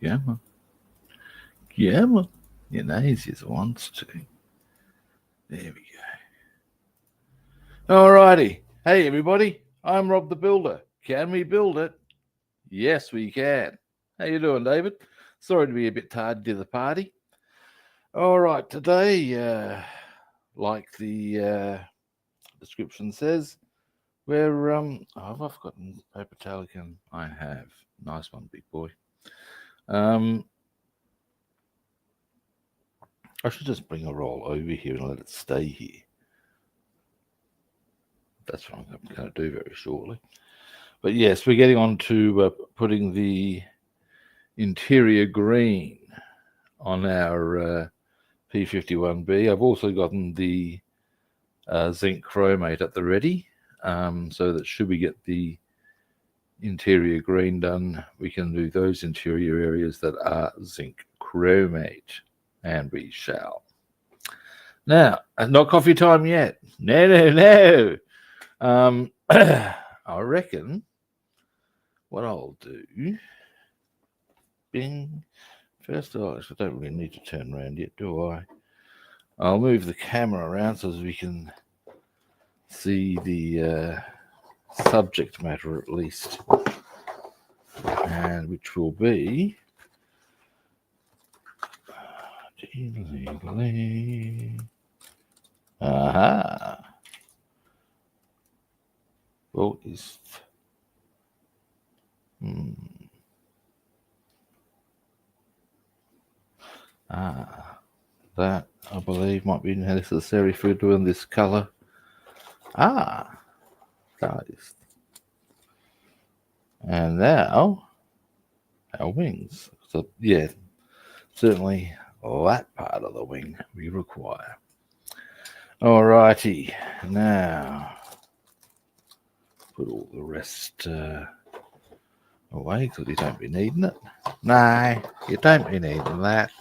Gamma. Gamma. You know, he just wants to. There we go. Alrighty. Hey, everybody. I'm Rob the Builder. Can we build it? Yes, we can. How you doing, David? Sorry to be a bit tardy to the party. All right, today, like the description says, we're I've forgotten paper towel again. I have. Nice one, big boy. I should just bring a roll over here and let it stay here. That's what I'm going to do very shortly. But yes, we're getting on to putting the interior green on our P-51B. I've also gotten the zinc chromate at the ready, so that should we get the interior green done, we can do those interior areas that are zinc chromate, and we shall. Now, not coffee time yet. No. I reckon what I'll do, bing. First of all, I don't really need to turn around yet, do I? I'll move the camera around so as we can see the subject matter at least, and which will be well, is that I believe might be necessary for doing this color. Guys. And now our wings. So yeah, certainly that part of the wing we require. Alrighty, now put all the rest away because you don't be needing it. No, you don't be needing that.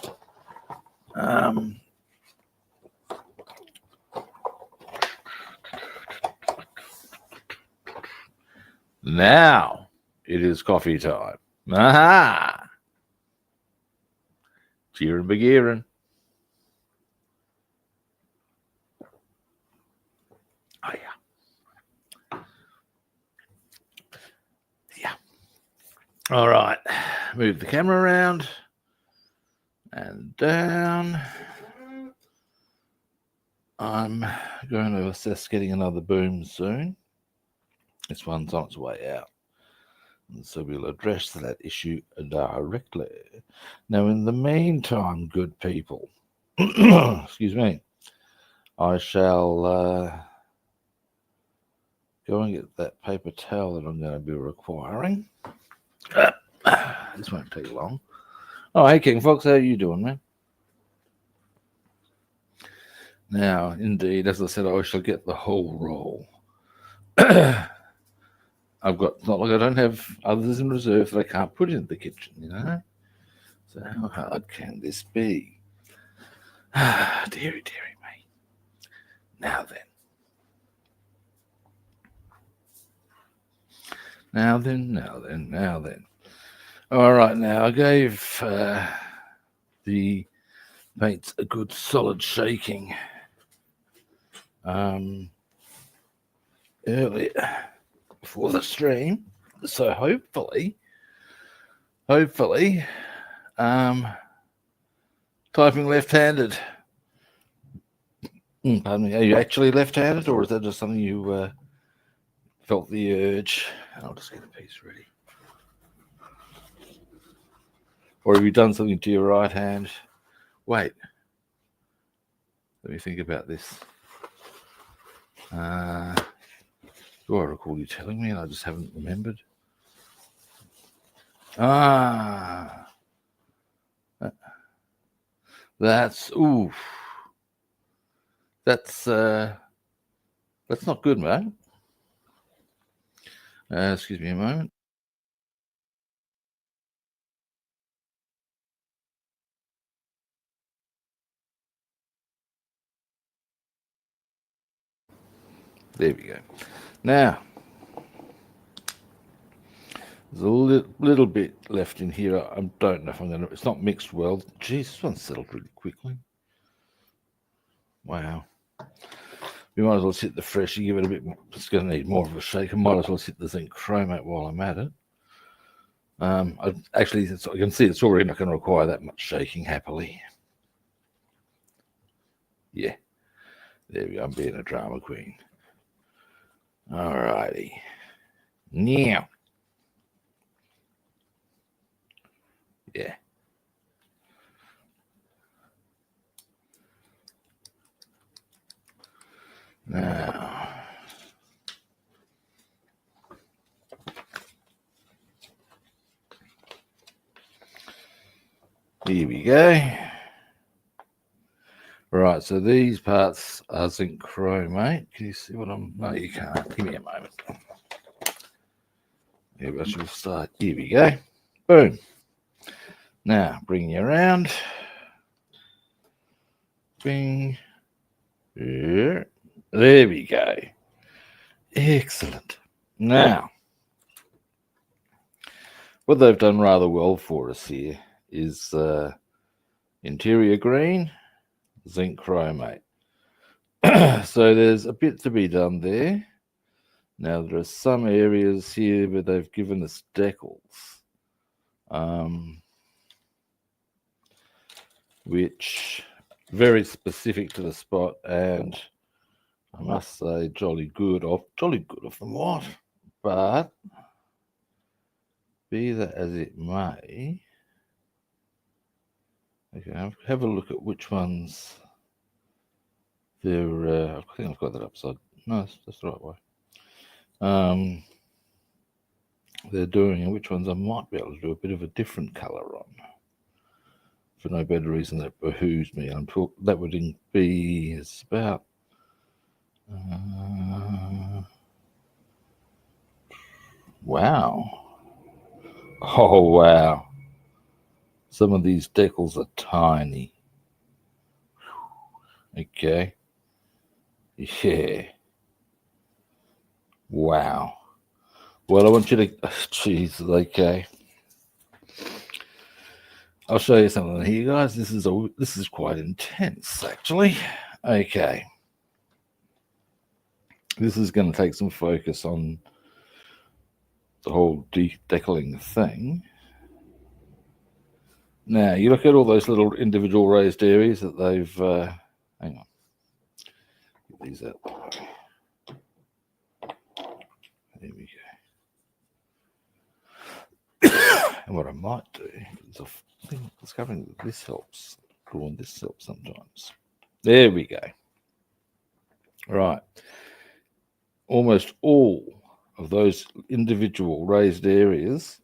Now it is coffee time. Aha! Cheering, begeering. Oh, yeah. Yeah. All right. Move the camera around and down. I'm going to assess getting another boom soon. This one's on its way out. And so we'll address that issue directly. Now, in the meantime, good people, excuse me, I shall go and get that paper towel that I'm going to be requiring. This won't take long. Oh, hey, King Fox, how are you doing, man? Now, indeed, as I said, I shall get the whole roll. I've got, it's not like I don't have others in reserve that I can't put in the kitchen, you know? So how hard can this be? Deary me. Now then. All right, now I gave the paints a good solid shaking earlier before the stream, so hopefully, typing left-handed. Pardon me, are you actually left-handed, or is that just something you felt the urge? I'll just get a piece ready. Or have you done something to your right hand? Wait. Let me think about this. Do I recall you telling me and I just haven't remembered? That's oof. That's not good, mate. Excuse me a moment. There we go. Now, There's a little bit left in here. I don't know if I'm going to... It's not mixed well. Jeez, this one settled really quickly. Wow. We might as well hit the freshie, give it a bit more. It's going to need more of a shake. I might as well hit the zinc chromate while I'm at it. Actually, I can see it's already not going to require that much shaking, happily. Yeah. There we go. I'm being a drama queen. Alrighty. Now. Yeah. Now. Here we go. Right, so these parts are zinc chromate. Can you see what I'm... No, you can't. Give me a moment. Maybe I should start. Here we go. Boom. Now, bring you around. Bing. Yeah. There we go. Excellent. Now, what they've done rather well for us here is interior green, zinc chromate. So there's a bit to be done there. Now, there are some areas here where they've given us decals, which very specific to the spot, and I must say jolly good off them what, but be that as it may, okay, have a look at which ones they're, I think I've got that upside, no, that's the right way. They're doing, and which ones I might be able to do a bit of a different colour on, for no better reason that behooves me. That would be, it's about, wow. Oh, wow. Some of these decals are tiny. Okay. Yeah. Wow. Well, I want you to... Jeez, okay. I'll show you something here, guys. This is quite intense, actually. Okay. This is going to take some focus on the whole decaling thing. Now, you look at all those little individual raised areas that they've... hang on. Get these out. There we go. And what I might do is I think discovering that this helps. Drawing this helps sometimes. There we go. Right. Almost all of those individual raised areas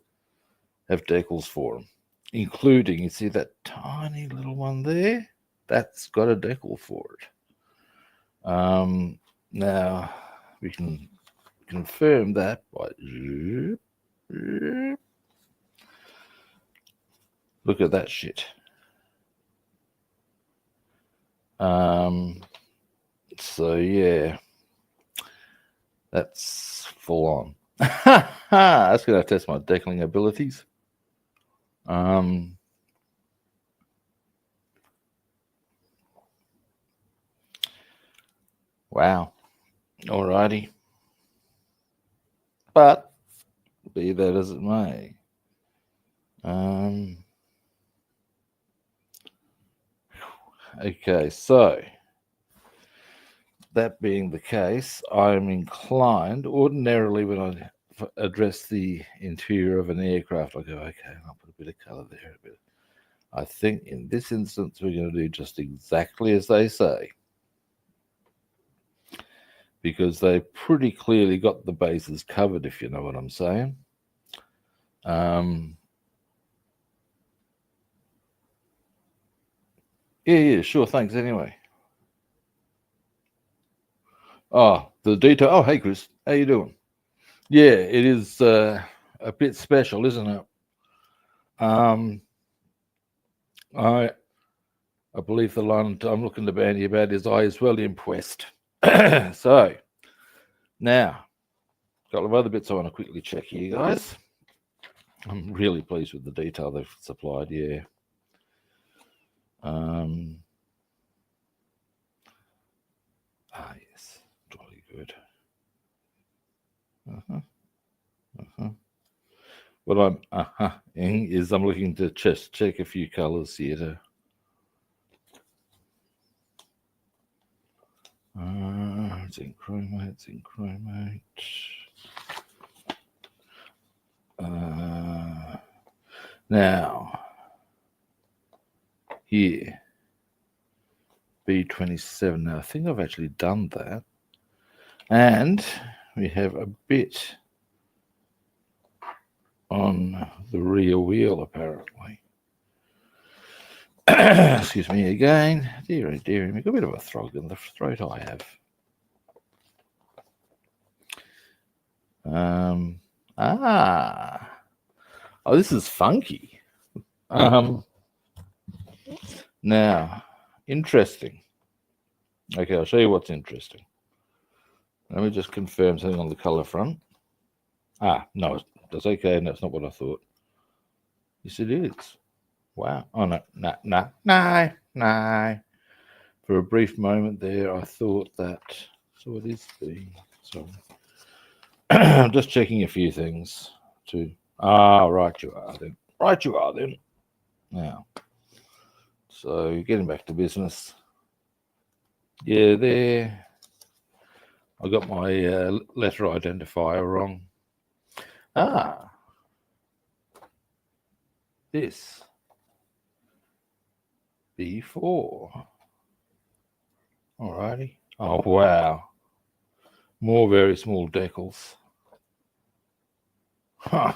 have decals for them, including, you see that tiny little one there? That's got a decal for it. Now, we can confirm that by... Look at that shit. So, yeah. That's full on. That's going to test my decaling abilities. Wow. Alrighty. But, be that as it may. Okay, so that being the case, I'm inclined, ordinarily when I address the interior of an aircraft, I go, okay, I'll put a bit of colour there. I think in this instance, we're going to do just exactly as they say, because they pretty clearly got the bases covered, if you know what I'm saying. Yeah, sure, thanks anyway. Oh, the detail. Oh, hey, Chris, how you doing? Yeah, it is a bit special, isn't it? I believe the line I'm looking to bandy about is I is well impressed. So, now, a couple of other bits I want to quickly check here, guys. I'm really pleased with the detail they've supplied. Yeah. Yes, jolly good. What I'm is I'm looking to just check a few colours here. Zinc chromate, zinc chromate. Now, here, B27. Now, I think I've actually done that. And we have a bit on the rear wheel, apparently. Excuse me again. Dear, dear, I've got a bit of a throat in the throat I have. Oh, this is funky. Now, interesting. Okay, I'll show you what's interesting. Let me just confirm something on the color front. No, that's okay. And that's not what I thought. Yes, it is. Wow. Oh, no. For a brief moment there, I thought that. So it is the. Sorry. I'm just checking a few things too. Right you are then. Right you are then. Now, so getting back to business. Yeah, there. I got my letter identifier wrong. This. B4. Alrighty. Oh, wow. More very small decals. Huh.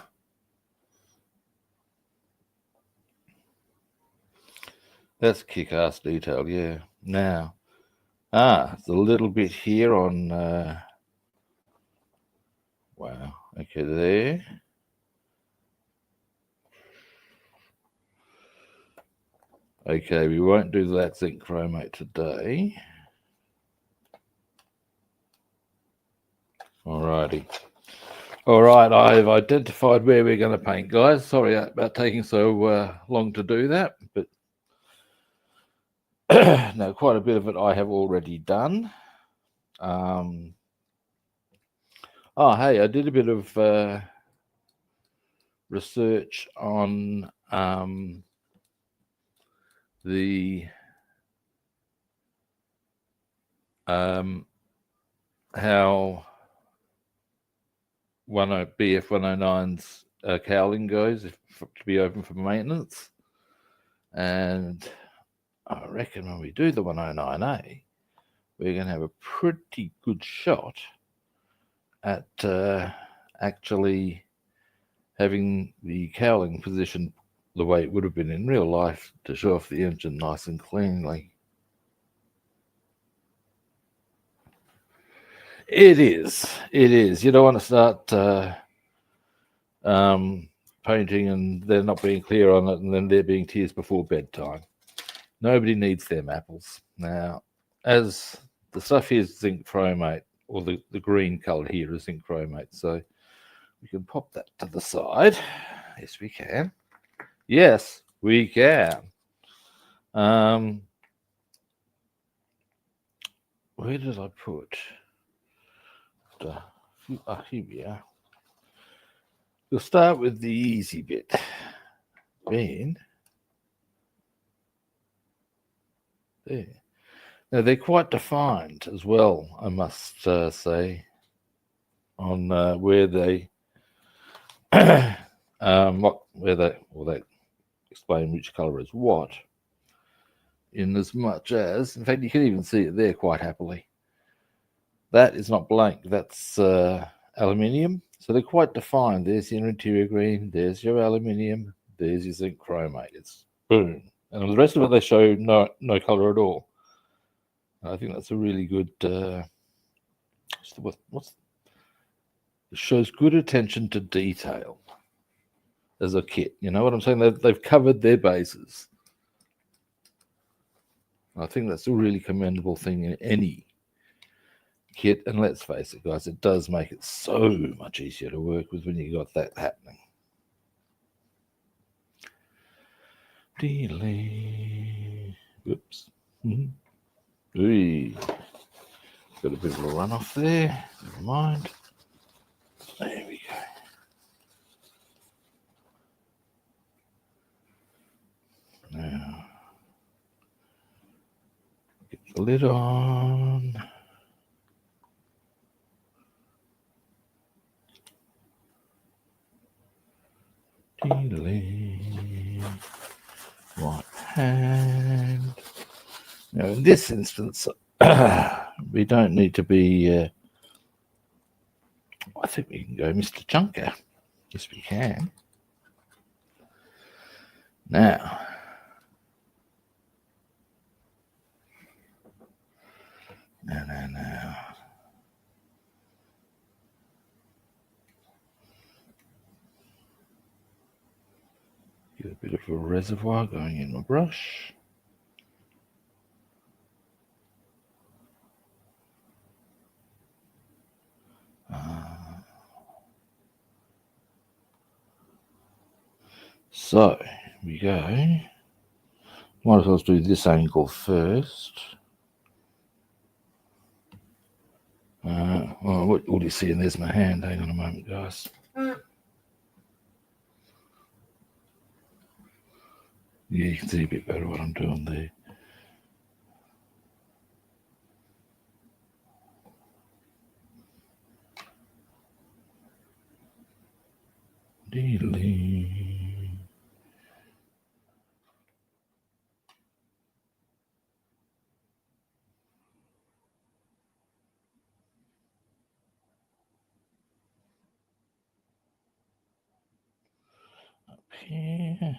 That's kick-ass detail, yeah. Now, it's a little bit here on, wow, okay, there. Okay, we won't do that zinc chromate today. Alrighty. All right, I've identified where we're going to paint, guys. Sorry about taking so long to do that, but no, quite a bit of it I have already done. Hey, I did a bit of research on the how BF 109's cowling goes to be open for maintenance, and I reckon when we do the 109A, we're going to have a pretty good shot at actually having the cowling positioned the way it would have been in real life to show off the engine nice and cleanly. It is. You don't want to start painting and they're not being clear on it, and then there being tears before bedtime. Nobody needs them apples. Now, as the stuff here is zinc chromate, or the green color here is zinc chromate, so we can pop that to the side. Yes, we can. Yes, we can. Where did I put? Here we are. We'll start with the easy bit. Then, there. Now they're quite defined as well, I must say, on where they, where they explain which colour is what. In as much as, in fact, you can even see it there quite happily. That is not blank. That's aluminium. So they're quite defined. There's your interior green. There's your aluminium. There's your zinc chromate. It's boom. And the rest of it, they show no color at all. I think that's a really good. It shows good attention to detail as a kit. You know what I'm saying? They've covered their bases. I think that's a really commendable thing in any kit. And let's face it, guys, it does make it so much easier to work with when you got that happening. Delay. Whoops. Ooh. Got a bit of a runoff there. Never mind. There we go. Now, get the lid on. Delay. Right hand. Now, in this instance, we don't need to be. I think we can go Mr. Chunker. Yes, we can. Now, now. Get a bit of a reservoir going in my brush. So, we go. Might as well do this angle first. Well, what do you see? And there's my hand. Hang on a moment, guys. Yeah, you can see a bit better what I'm doing there. Delay. Up here.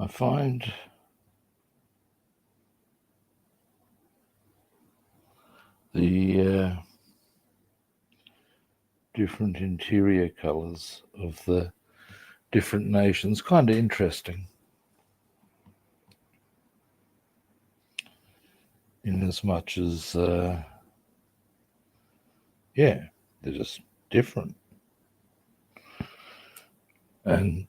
I find the different interior colors of the different nations kind of interesting, in as much as yeah, they're just different. And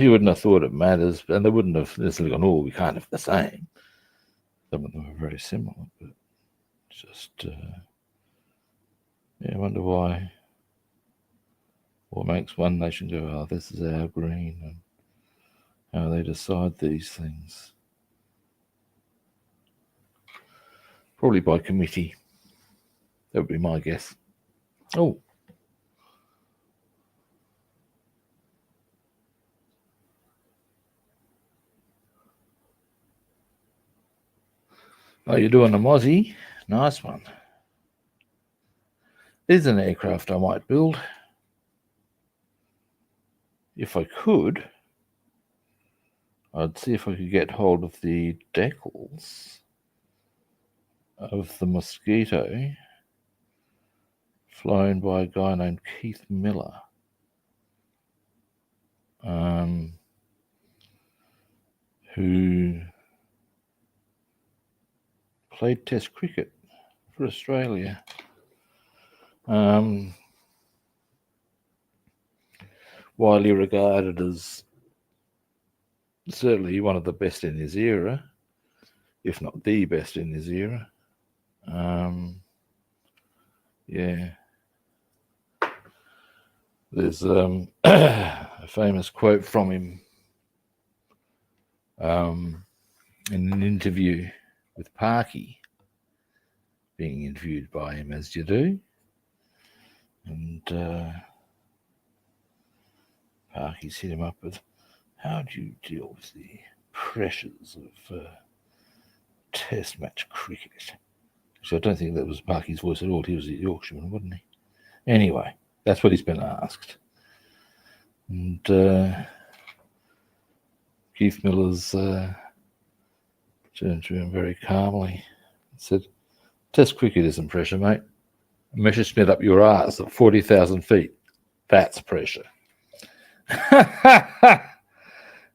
you wouldn't have thought it matters, and they wouldn't have necessarily gone, oh, we can't have the same. Some of them are very similar, but it's just, yeah, I wonder why, what makes one nation go, oh, this is our green, and how they decide these things. Probably by committee. That would be my guess. Oh. Oh, you're doing a Mozzie? Nice one. There's an aircraft I might build. If I could, I'd see if I could get hold of the decals of the Mosquito flown by a guy named Keith Miller, who played Test cricket for Australia. Widely regarded as certainly one of the best in his era, if not the best in his era. Yeah. There's a famous quote from him in an interview with Parky, being interviewed by him as you do. And Parky's hit him up with, how do you deal with the pressures of Test match cricket? So I don't think that was Parky's voice at all. He was a Yorkshireman, wasn't he? Anyway, that's what he's been asked. And Keith Miller's turned to him very calmly and said, Test cricket isn't pressure, mate. Messerschmitt up your arse at 40,000 feet. That's pressure.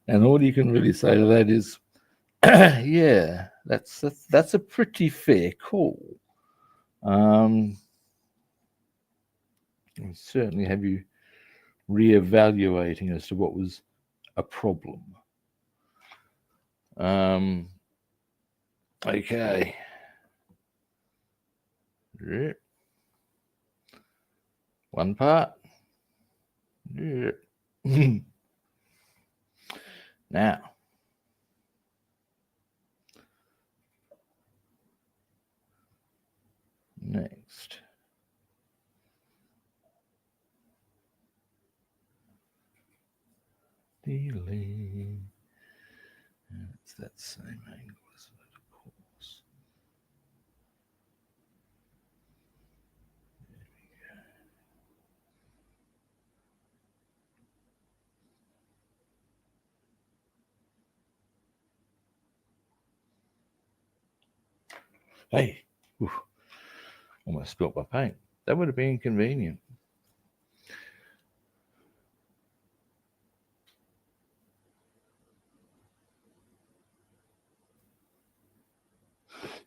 And all you can really say to that is, yeah, that's a pretty fair call. And certainly have you re-evaluating as to what was a problem. Okay. One part. Now, next. Delay. It's that same angle, isn't it? Of course. There we go. Hey, oof, almost spilt my paint. That would have been inconvenient.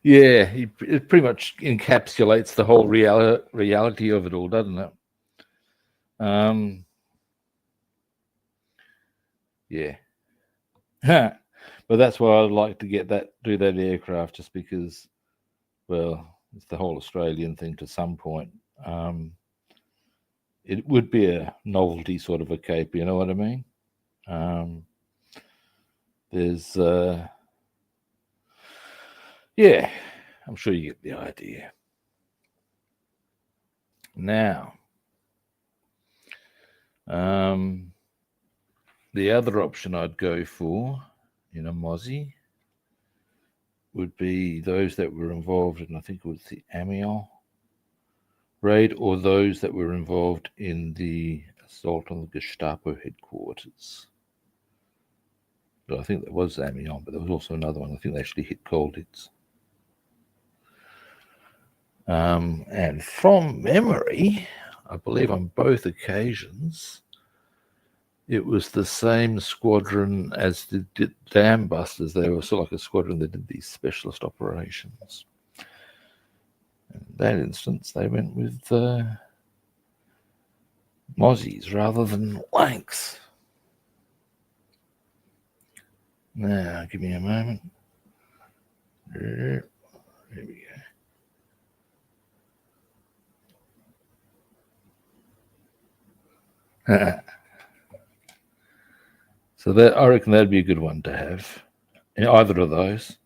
Yeah, it pretty much encapsulates the whole reality of it all, doesn't it? Yeah. But that's why I'd like to do that aircraft, just because, well, it's the whole Australian thing to some point. It would be a novelty sort of a cape, you know what I mean? There's, yeah, I'm sure you get the idea. Now, the other option I'd go for in a Mozzie would be those that were involved in, I think it was the Amiens raid, or those that were involved in the assault on the Gestapo headquarters. So I think that was Amiens, but there was also another one. I think they actually hit Colditz. And from memory, I believe on both occasions, it was the same squadron as the Dam Busters. They were sort of like a squadron that did these specialist operations. In that instance, they went with Mozzies rather than Lanks. Now, give me a moment. There we go. So that, I reckon that'd be a good one to have. In either of those.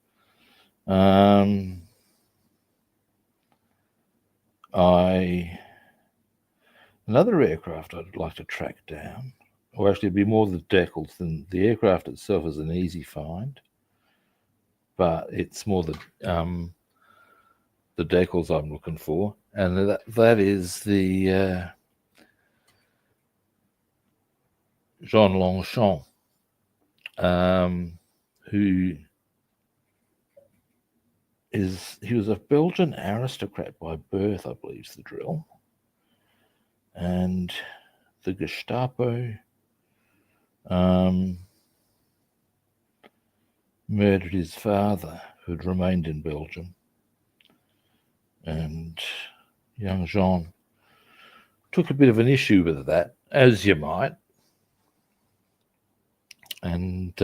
Another aircraft I'd like to track down, or actually it'd be more the decals than the aircraft itself is an easy find, but it's more the decals I'm looking for, and that is the Jean Longchamp, who he was a Belgian aristocrat by birth, I believe is the drill. And the Gestapo murdered his father, who had remained in Belgium. And young Jean took a bit of an issue with that, as you might. And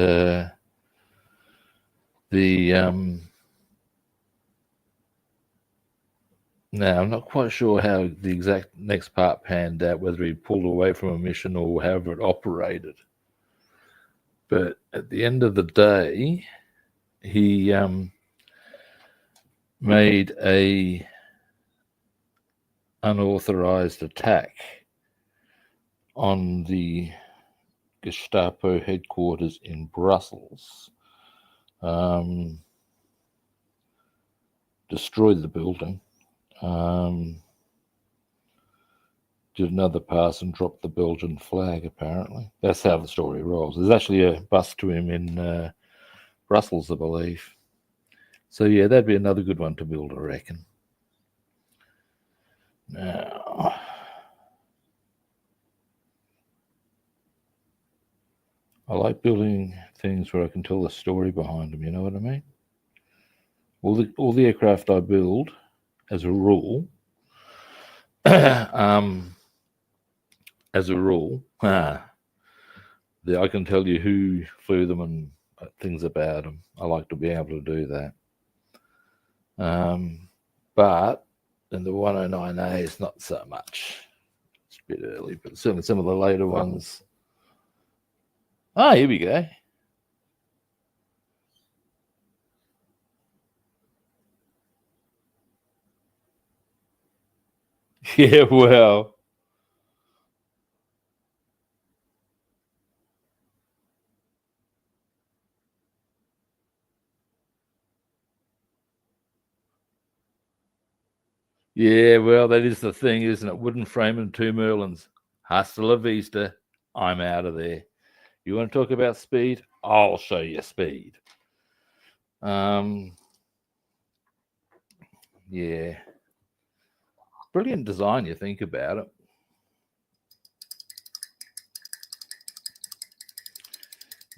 now, I'm not quite sure how the exact next part panned out, whether he pulled away from a mission or however it operated. But at the end of the day, he made a unauthorized attack on the Gestapo headquarters in Brussels, destroyed the building, did another pass and dropped the Belgian flag, apparently. That's how the story rolls. There's actually a bust to him in Brussels, I believe. So, yeah, that'd be another good one to build, I reckon. Now, I like building things where I can tell the story behind them. You know what I mean? All the aircraft I build, as a rule, I can tell you who flew them and things about them. I like to be able to do that. But in the 109A, it's not so much. It's a bit early, but certainly some of the later ones. Ah, here we go. Yeah, well. Yeah, well, that is the thing, isn't it? Wooden frame and 2 Merlins. Hasta la vista. I'm out of there. You want to talk about speed? I'll show you speed. Yeah. Brilliant design, you think about it.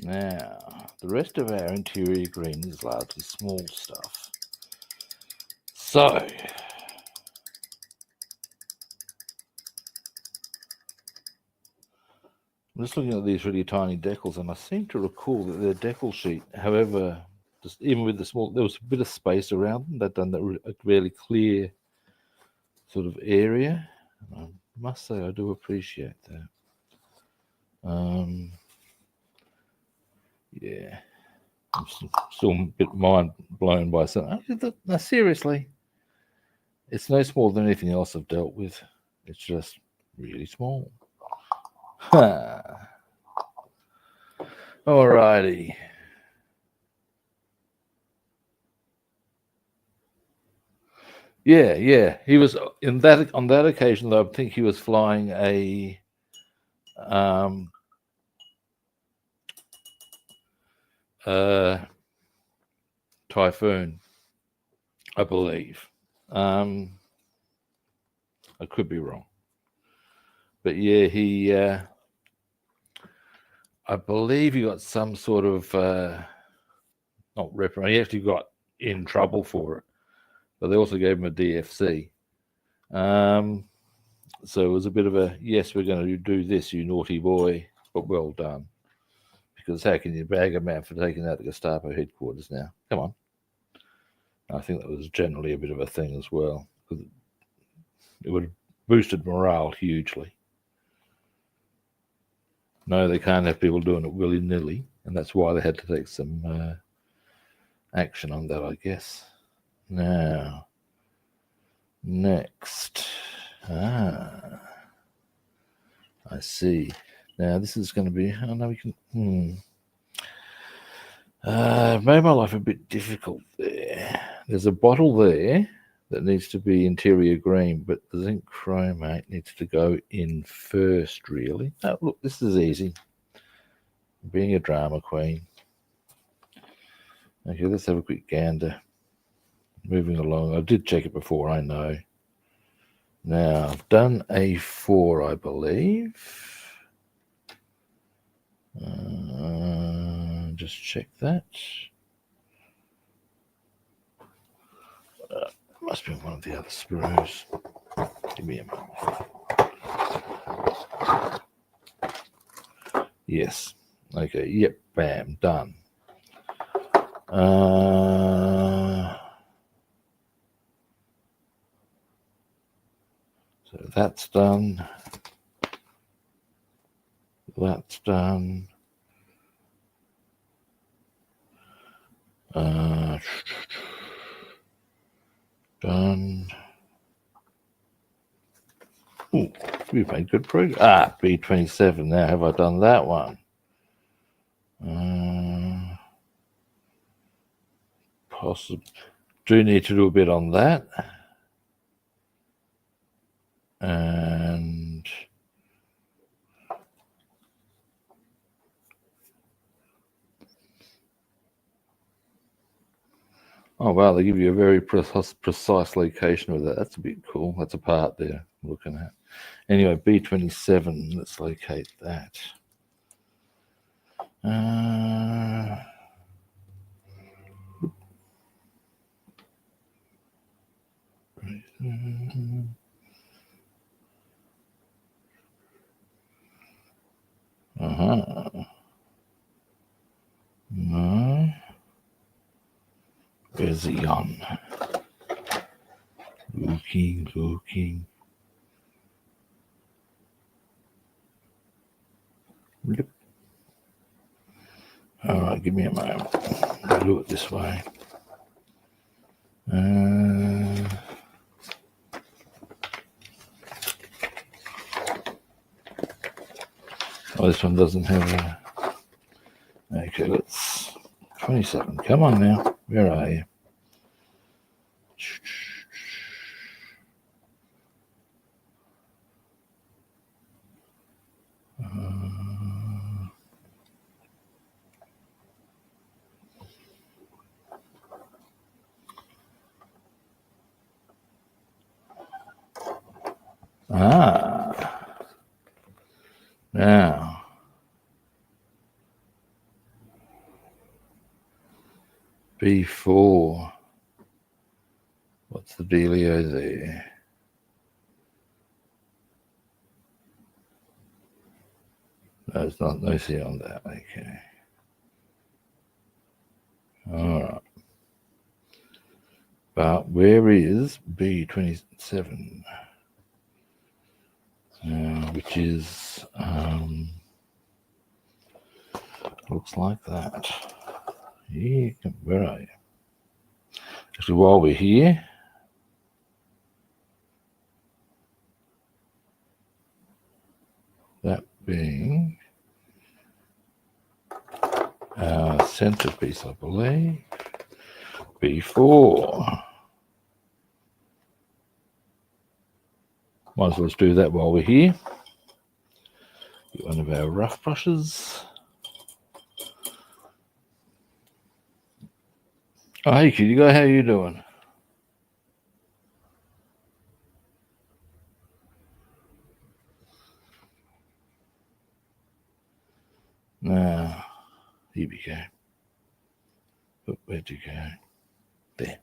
Now, the rest of our interior green is largely small stuff. So, I'm just looking at these really tiny decals, and I seem to recall that their decal sheet, however, just even with the small, there was a bit of space around them. They'd done that a really clear sort of area. I must say, I do appreciate that. Yeah, I'm still a bit mind blown by something. No, seriously, it's no smaller than anything else I've dealt with. It's just really small. Alrighty. Yeah. He was on that occasion, though. I think he was flying a Typhoon, I believe. I could be wrong, but yeah, he. I believe he got some sort of not reprimand. He actually got in trouble for it, but they also gave him a DFC. So it was a bit of a yes, we're going to do this, you naughty boy, but well done. Because how can you bag a man for taking out the Gestapo headquarters now? Come on. I think that was generally a bit of a thing as well. It would have boosted morale hugely. No, they can't have people doing it willy-nilly, and that's why they had to take some action on that, I guess. Now, next. I see. Now, this is going to be... Oh, no, we can... made my life a bit difficult there. There's a bottle there that needs to be interior green, but the zinc chromate needs to go in first, really. Oh, look, this is easy. Being a drama queen. Okay, let's have a quick gander. Moving along. I did check it before, I know. Now, I've done A4, I believe. Just check that. Must be one of the other sprues. Give me a moment. Yes. Okay. Yep. Bam. Done. So that's done. That's done. Done. Ooh, we've made good progress. B27. Now, have I done that one? Possibly. Do need to do a bit on that. And oh wow, they give you a very precise location with that. That's a bit cool. That's a part there I'm looking at. Anyway, B27, let's locate that. No. Where's he gone? Looking. Yep. All right, give me a moment. I'll do it this way. Oh, this one doesn't have a... Okay, let's... 27. Come on now. Where are you? Now, B4. What's the dealio there? No, it's not. No C on that. Okay. All right. But where is B27? Which is looks like that. Yeah, where are you? Actually, while we're here, that being our centerpiece, I believe, B4. Might as well do that while we're here. Get one of our rough brushes. Oh, hey, kitty guy, how you doing? Now, here we go. Oh, where'd you go? There.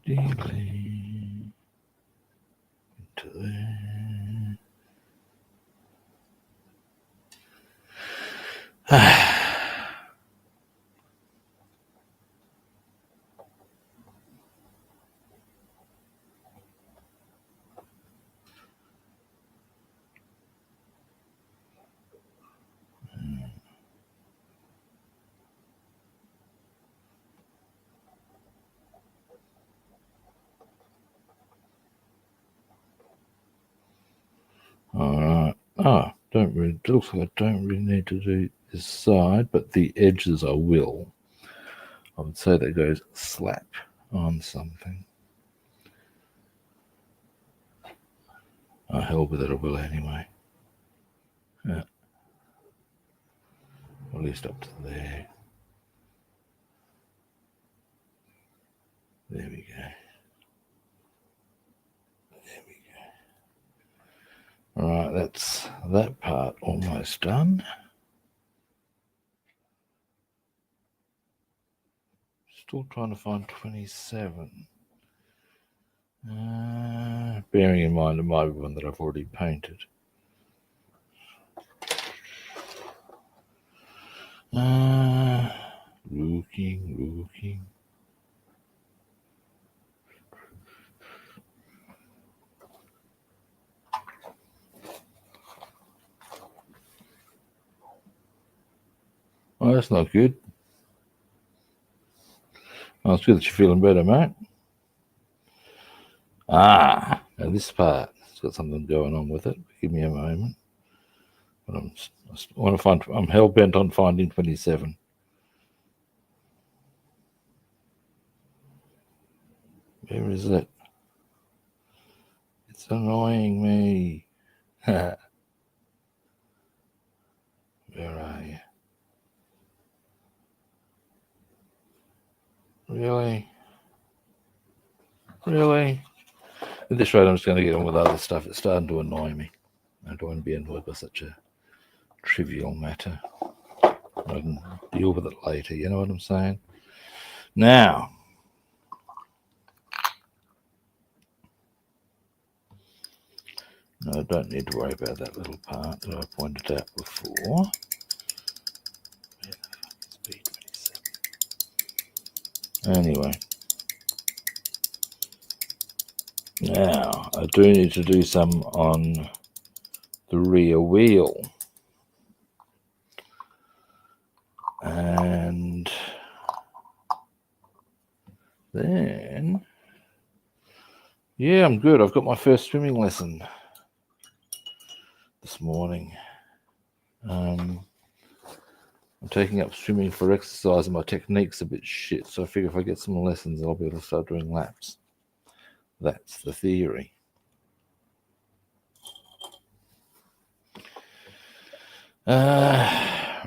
Deeply into there. All right. Oh, don't really. It looks like I don't really need to do this side, but the edges I will. I would say that goes slap on something. Oh, hell with it, I will anyway. Yeah. At least up to there. There we go. There we go. All right, that's that part almost done. Still trying to find 27. Bearing in mind it might be one that I've already painted. Looking. Oh, that's not good. Oh, it's good that you're feeling better, mate. Now this part, it's got something going on with it. Give me a moment. But I'm hell bent on finding 27. Where is it? It's annoying me. Where are you? Really? At this rate, I'm just going to get on with other stuff. It's starting to annoy me. I don't want to be annoyed by such a trivial matter. I can deal with it later, you know what I'm saying? Now, no, I don't need to worry about that little part that I pointed out before. Anyway, now I do need to do some on the rear wheel. And then, yeah, I'm good. I've got my first swimming lesson this morning. I'm taking up swimming for exercise and my technique's a bit shit, so I figure if I get some lessons, I'll be able to start doing laps. That's the theory.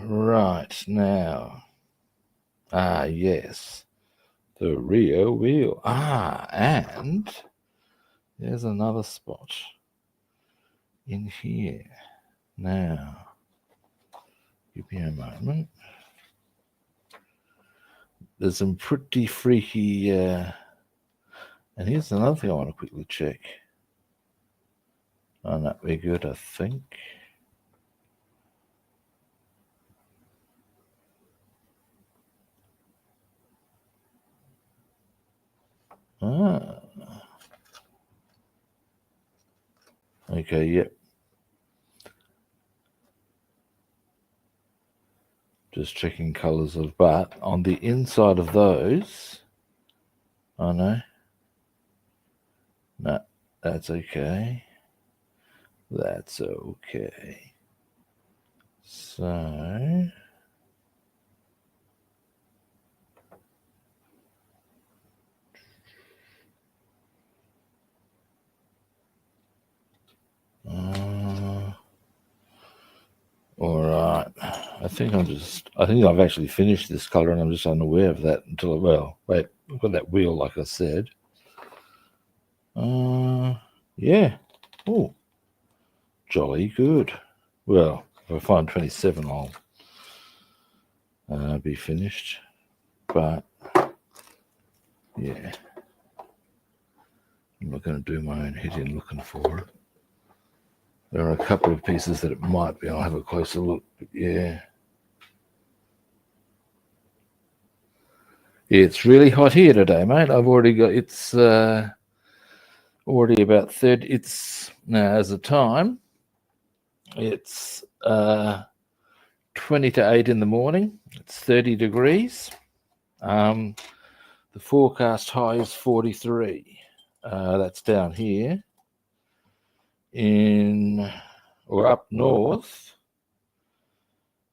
Right, now. Yes. The rear wheel. And there's another spot in here. Now, give me a moment. There's some pretty freaky, and here's another thing I want to quickly check. Oh, that'd be good, I think. Okay, yep. Just checking colours of, but on the inside of those, oh no, that's okay. That's okay. So, all right. I think I've actually finished this colour and I'm just unaware of that until, well, wait, I've got that wheel like I said. Yeah. Oh, jolly good. Well, if I find 27, I'll be finished. But, yeah. I'm not going to do my own head in looking for it. There are a couple of pieces that it might be. I'll have a closer look. But yeah. It's really hot here today, mate. I've already got, it's already about 30. It's, now as a time, it's 20 to 8 in the morning. It's 30 degrees. The forecast high is 43. That's down here. Up north,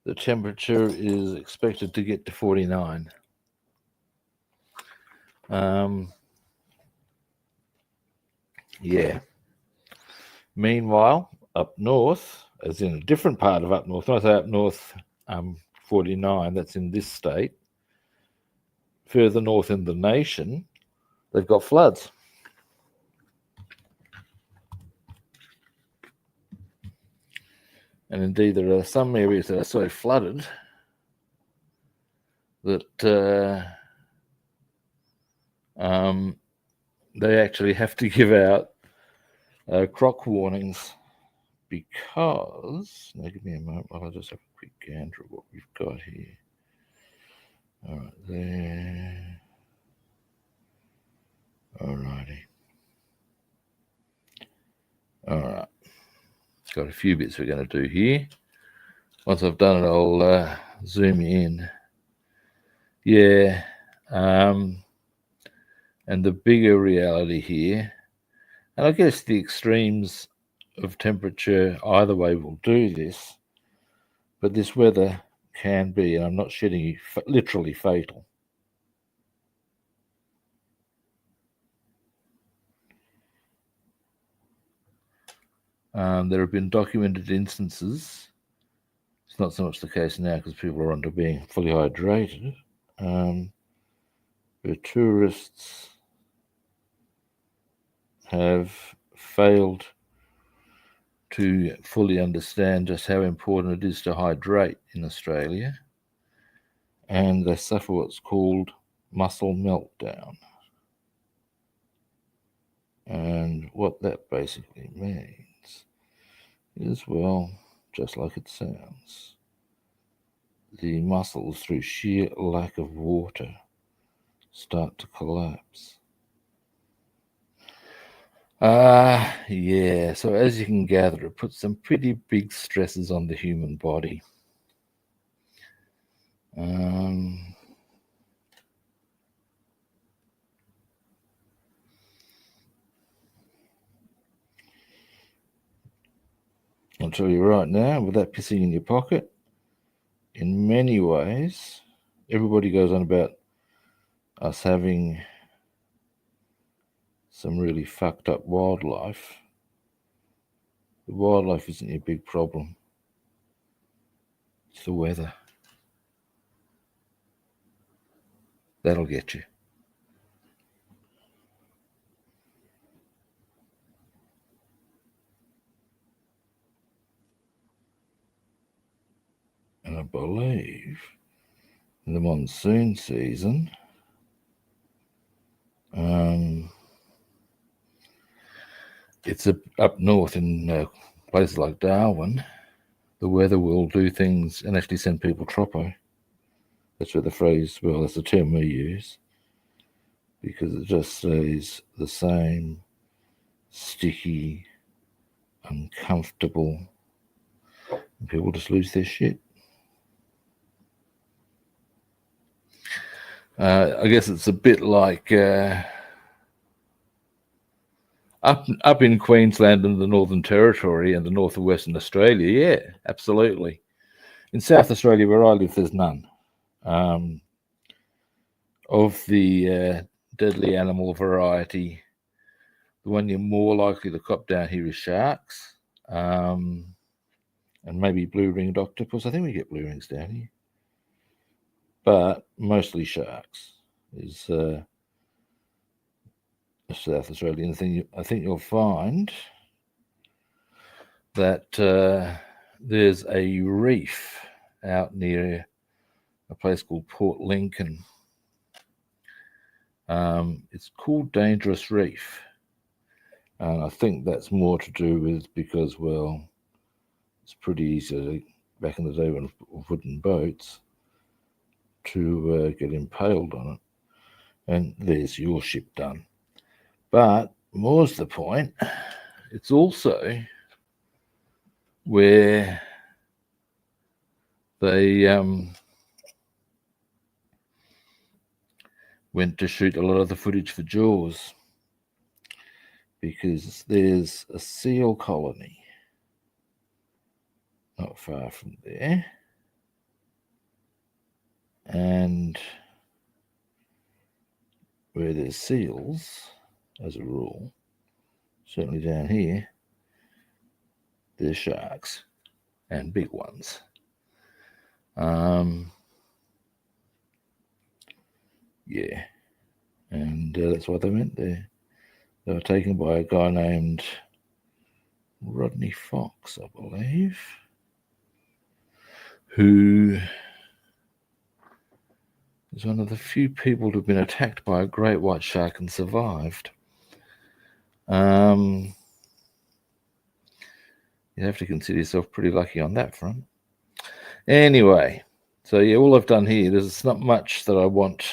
the temperature is expected to get to 49. Yeah. Meanwhile, up north, as in a different part of up north, when I say up north, 49, that's in this state. Further north in the nation, they've got floods. And indeed, there are some areas that are so flooded that they actually have to give out croc warnings because, now give me a moment while I just have a quick gander of what we've got here. All right, there. All righty. All right. Got a few bits we're going to do here. Once I've done it, I'll zoom in. Yeah. And the bigger reality here, and I guess the extremes of temperature either way will do this, but this weather can be, and I'm not shitting you, literally fatal. There have been documented instances. It's not so much the case now because people are onto being fully hydrated. Where tourists have failed to fully understand just how important it is to hydrate in Australia, and they suffer what's called muscle meltdown. And what that basically means is, well, just like it sounds, the muscles, through sheer lack of water, start to collapse. Yeah, so as you can gather, it puts some pretty big stresses on the human body. I'll tell you right now, with that pissing in your pocket, in many ways, everybody goes on about us having some really fucked up wildlife. The wildlife isn't your big problem. It's the weather. That'll get you. And I believe in the monsoon season, it's up north in places like Darwin, the weather will do things and actually send people troppo. That's where the phrase, well, that's the term we use, because it just stays the same sticky, uncomfortable, and people just lose their shit. I guess it's a bit like up in Queensland and the Northern Territory and the north of Western Australia. Yeah, absolutely. In South Australia, where I live, there's none. Of the deadly animal variety, the one you're more likely to cop down here is sharks, and maybe blue-ringed octopus. I think we get blue rings down here, but mostly sharks is South Australian thing. I think you'll find that there's a reef out near a place called Port Lincoln. It's called Dangerous Reef, and I think that's more to do with because, well, it's pretty easy back in the day when wooden boats to get impaled on it, and there's your ship done. But more's the point, it's also where they went to shoot a lot of the footage for Jaws, because there's a seal colony not far from there, and where there's seals, as a rule, certainly down here, there's sharks, and big ones. Yeah, and that's why they went there. They were taken by a guy named Rodney Fox, I believe, who is one of the few people who've been attacked by a great white shark and survived. You have to consider yourself pretty lucky on that front. Anyway, so yeah, all I've done here, there's not much that I want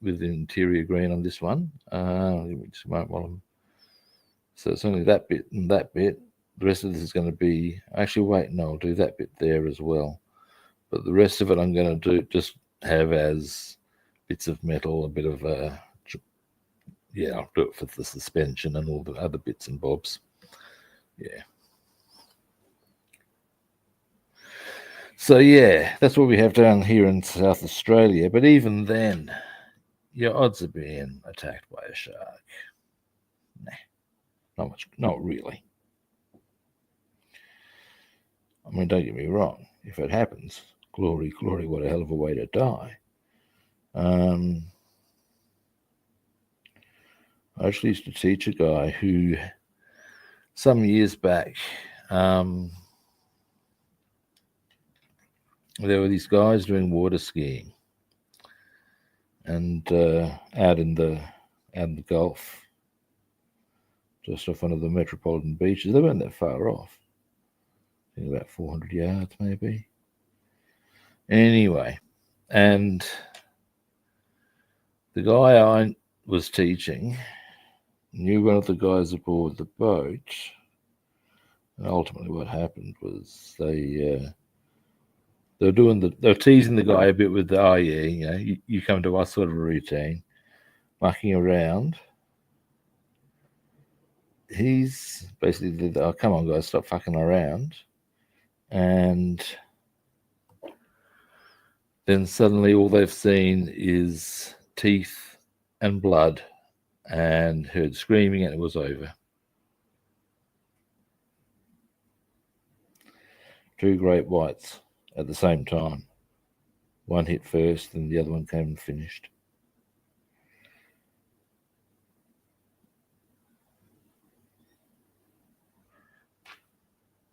with the interior green on this one. So it's only that bit and that bit. The rest of this is going to be, actually wait, no, I'll do that bit there as well. But the rest of it I'm going to just have as bits of metal, a bit of yeah, I'll do it for the suspension and all the other bits and bobs. Yeah. So yeah, that's what we have down here in South Australia. But even then, your odds of being attacked by a shark, nah, not much, not really. I mean, don't get me wrong. If it happens, glory, glory, what a hell of a way to die. I actually used to teach a guy who, some years back, there were these guys doing water skiing, and out in the Gulf, just off one of the metropolitan beaches. They weren't that far off. I think about 400 yards, maybe. Anyway, and the guy I was teaching knew one of the guys aboard the boat, and ultimately what happened was they were teasing the guy a bit with the, oh yeah, you come to us sort of routine, mucking around. He's basically, oh come on guys, stop fucking around, and then suddenly all they've seen is teeth and blood, and heard screaming, and it was over. Two great whites at the same time. One hit first, and the other one came and finished.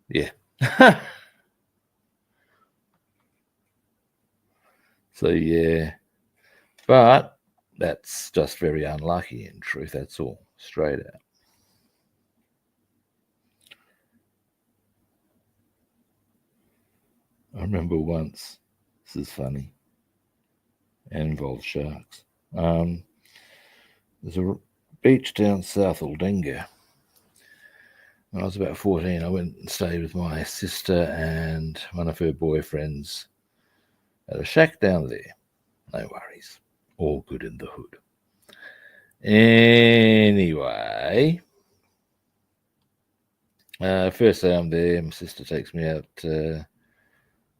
Yeah. So, yeah. But that's just very unlucky, in truth. That's all. Straight out. I remember once, this is funny, and involves sharks. There's a beach down south Aldinga. When I was about 14, I went and stayed with my sister and one of her boyfriends at a shack down there. No worries. All good in the hood. Anyway, first day I'm there, my sister takes me out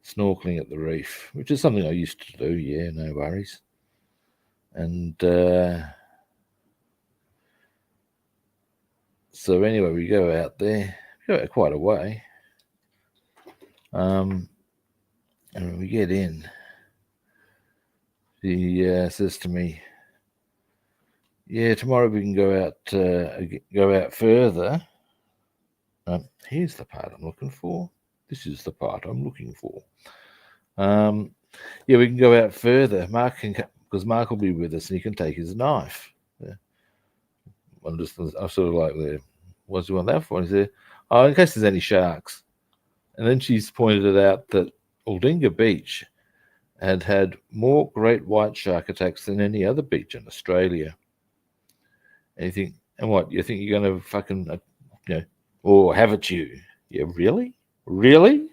snorkeling at the reef, which is something I used to do, yeah, no worries. And so anyway, we go out there, we go out quite a way. And when we get in, she says to me, yeah, tomorrow we can go out further. Here's the part I'm looking for. This is the part I'm looking for. Yeah, we can go out further. Mark can, because Mark will be with us, and he can take his knife. Yeah. I'm sort of like, what's he want that for? And he said, oh, in case there's any sharks. And then she's pointed it out that Aldinga Beach had more great white shark attacks than any other beach in Australia. And you think, and what, you think you're going to fucking, or have it you? Yeah, really? Really?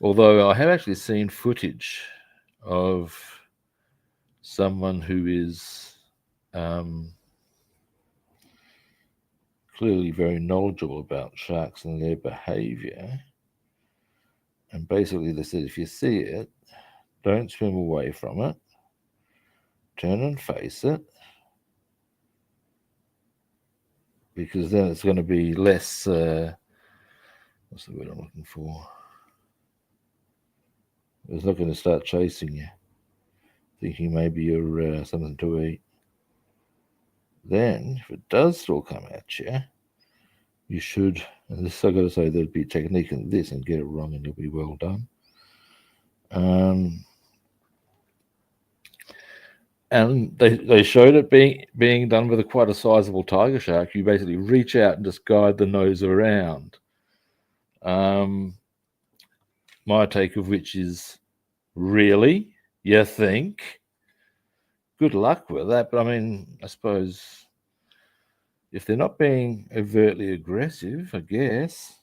Although I have actually seen footage of someone who is clearly very knowledgeable about sharks and their behavior. And basically they said, if you see it, don't swim away from it. Turn and face it. Because then it's going to be less, what's the word I'm looking for? It's not going to start chasing you, thinking maybe you're something to eat. Then, if it does still come at you, you should, and this I've got to say, there'd be a technique in this, and get it wrong and you'll be well done. And they showed it being done with quite a sizable tiger shark. You basically reach out and just guide the nose around. My take of which is, really? You think? Good luck with that. But I mean, I suppose if they're not being overtly aggressive, I guess,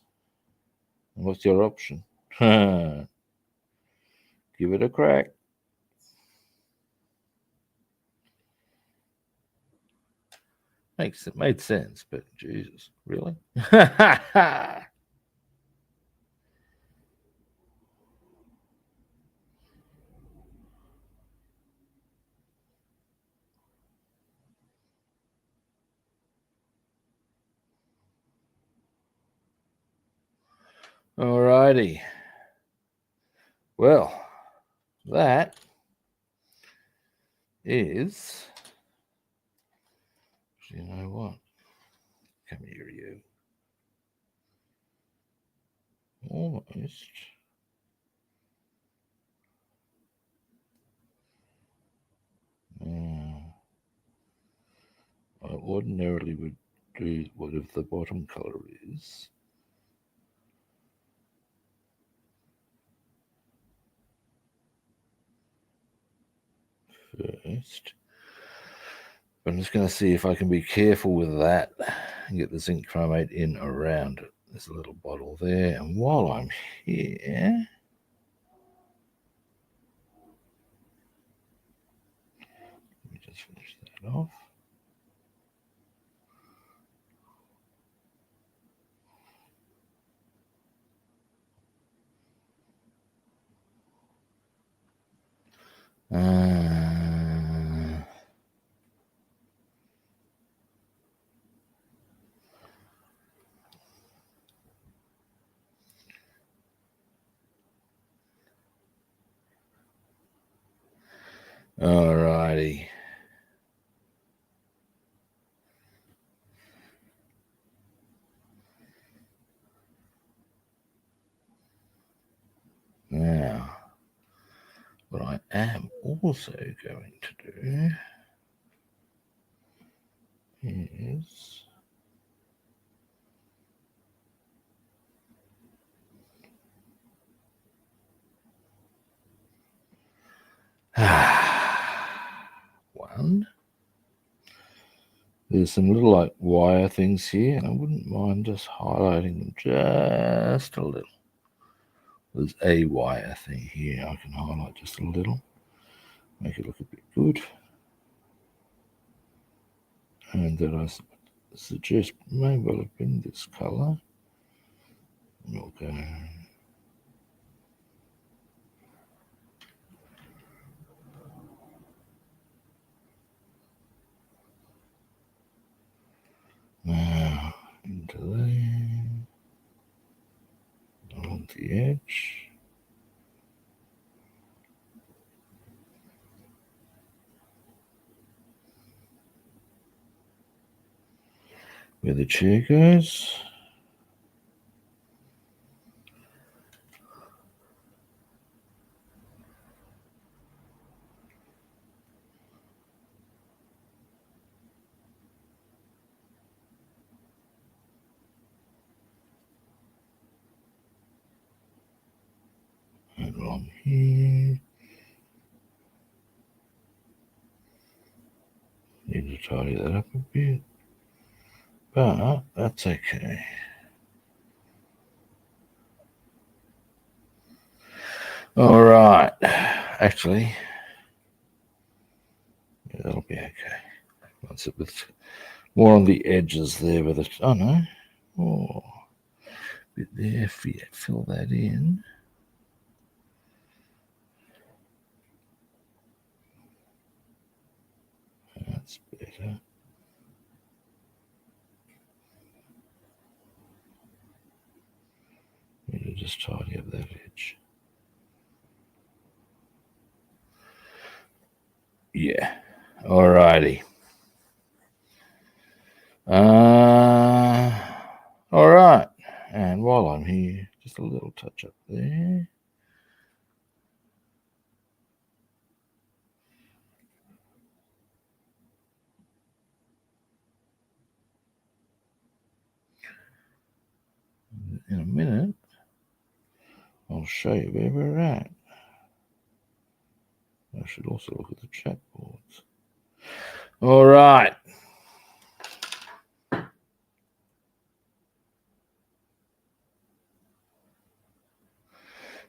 what's your option? Give it a crack. Made sense, but Jesus, really? Alrighty. Well, that is, you know what? Come here, you. Almost. I ordinarily would do whatever the bottom color is. First. But I'm just going to see if I can be careful with that and get the zinc chromate in around it. There's a little bottle there. And while I'm here, let me just finish that off. Alrighty. Now, what I am also going to do is one. There's some little like wire things here, and I wouldn't mind just highlighting them just a little. There's a wire thing here I can highlight just a little, make it look a bit good. And then I suggest may well have been this color. We'll go. Now into there, along the edge. Where the chair goes. And along here. Need to tidy that up a bit. But that's okay. All right. Actually, yeah, that'll be okay. That's a bit more on the edges there with it. Oh no. Oh, bit there. Fill that in. That's better. Need to just tidy up that edge. Yeah. Alrighty. All right. And while I'm here, just a little touch up there. In a minute, I'll show you where we're at. I should also look at the chat boards. All right.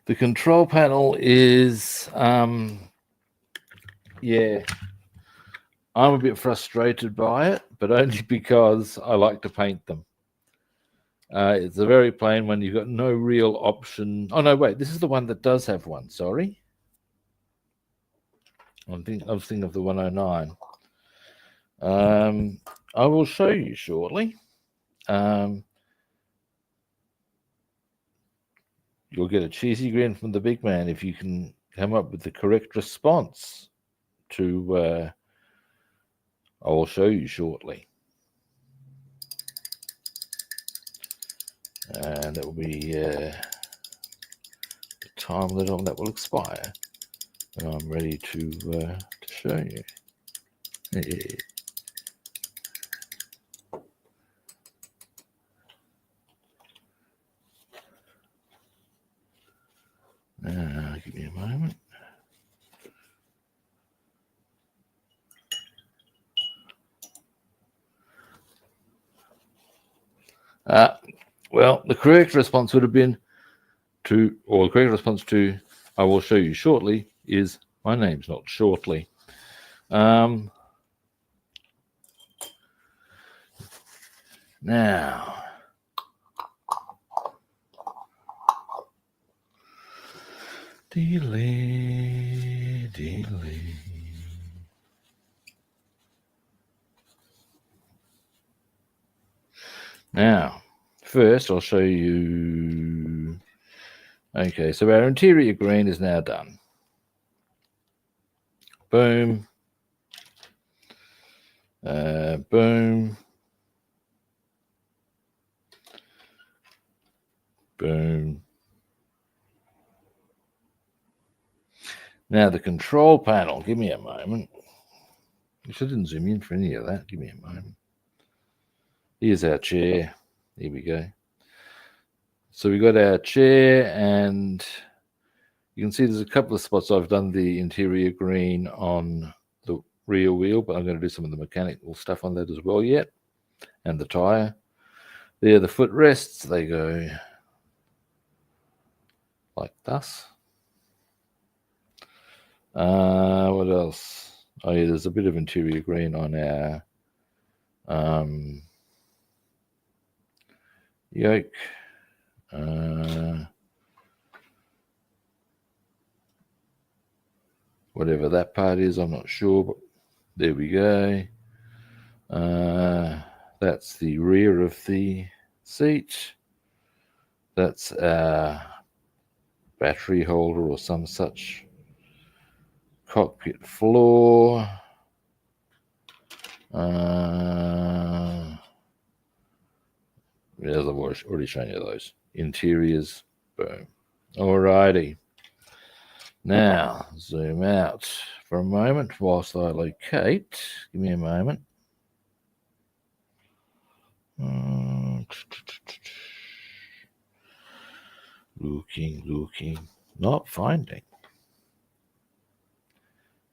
The control panel is, yeah, I'm a bit frustrated by it, but only because I like to paint them. It's a very plain one. You've got no real option. Oh, no, wait. This is the one that does have one. Sorry. I was thinking of the 109. I will show you shortly. You'll get a cheesy grin from the big man if you can come up with the correct response to, I will show you shortly. And that will be the time that will expire. And I'm ready to show you. Yeah. Give me a moment. Well, the correct response would have been the correct response to I will show you shortly is my name's not Shortly. Now, delay. Now, first I'll show you. Okay, so our interior green is now done. Boom. Boom. Boom. Now the control panel, give me a moment. I didn't zoom in for any of that. Give me a moment. Here's our chair. Here we go. So we got our chair, and you can see there's a couple of spots I've done the interior green on the rear wheel, but I'm going to do some of the mechanical stuff on that as well yet. And the tire. There are the footrests. They go like this. What else? Oh yeah, there's a bit of interior green on our yoke. Whatever that part is, I'm not sure, but there we go. That's the rear of the seat. That's our battery holder or some such. Cockpit floor. As I've already shown you those. Interiors, boom. Alrighty. Now, zoom out for a moment whilst I locate. Give me a moment. Looking. Not finding.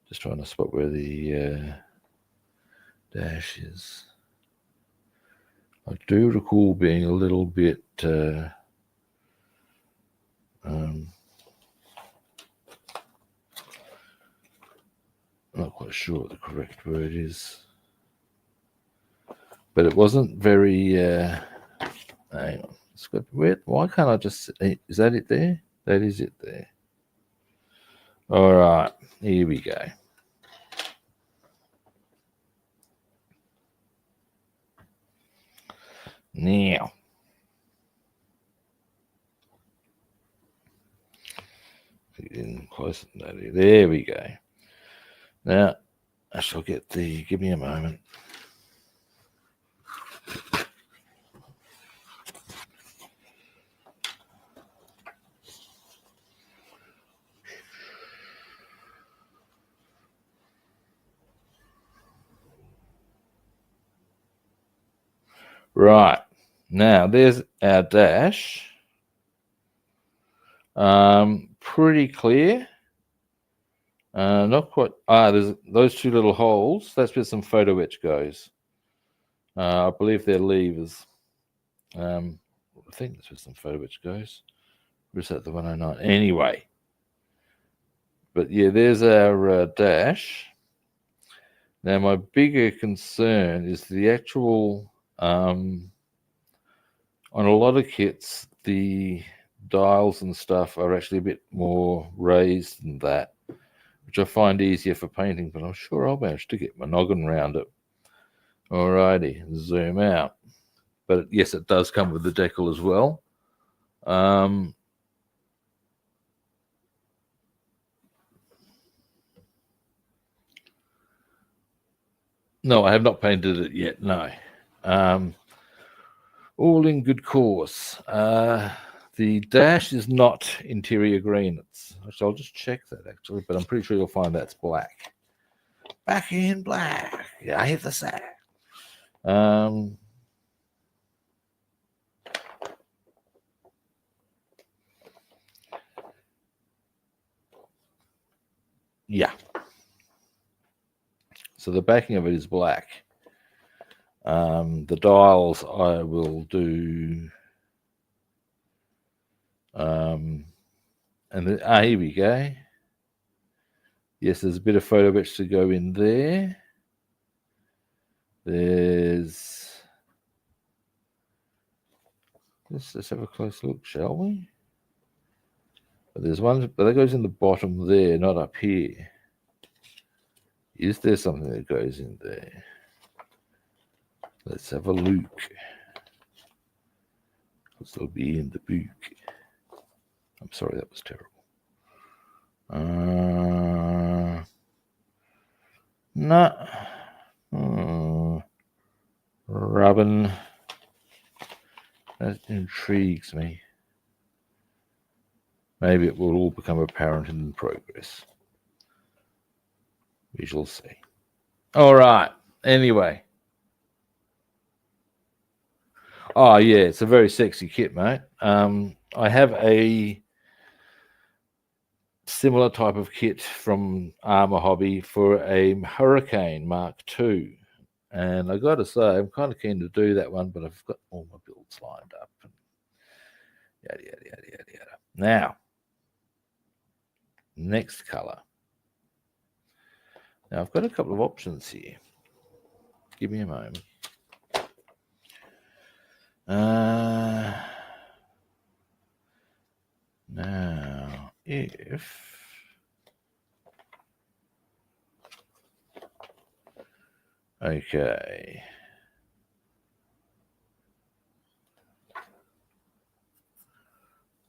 Just trying to spot where the dash is. I do recall being a little bit not quite sure what the correct word is, but it wasn't very hang on, it's got weird. Why can't I just, is that it there? That is it there. All right, here we go. Now, in close to that. There we go. Now, I shall get the. Give me a moment. Right. Now, there's our dash. Pretty clear. Not quite. There's those two little holes. That's where some photo etch goes. I believe they're levers. I think that's where some photo etch goes. Or is that the 109? Anyway. But yeah, there's our dash. Now, my bigger concern is the actual, on a lot of kits, the dials and stuff are actually a bit more raised than that, which I find easier for painting, but I'm sure I'll manage to get my noggin around it. Alrighty, zoom out. But yes, it does come with the decal as well. No, I have not painted it yet. No. All in good course. The dash is not interior green. I'll just check that actually, but I'm pretty sure you'll find that's black. Back in black. Yeah, I hit the sack. Yeah. So the backing of it is black. The dials I will do. And then, here we go. Yes, there's a bit of photo etch to go in there. Let's have a close look, shall we? But there's one, but that goes in the bottom there, not up here. Is there something that goes in there? Let's have a look. Because they'll be in the book. I'm sorry, that was terrible. No. Rubbin. That intrigues me. Maybe it will all become apparent in progress. We shall see. All right. Anyway. Oh, yeah. It's a very sexy kit, mate. I have a similar type of kit from Arma Hobby for a Hurricane Mark II. And I got to say, I'm kind of keen to do that one, but I've got all my builds lined up. And yada, yada, yada, yada, yada. Now, next color. Now, I've got a couple of options here. Give me a moment. Now, if... Okay.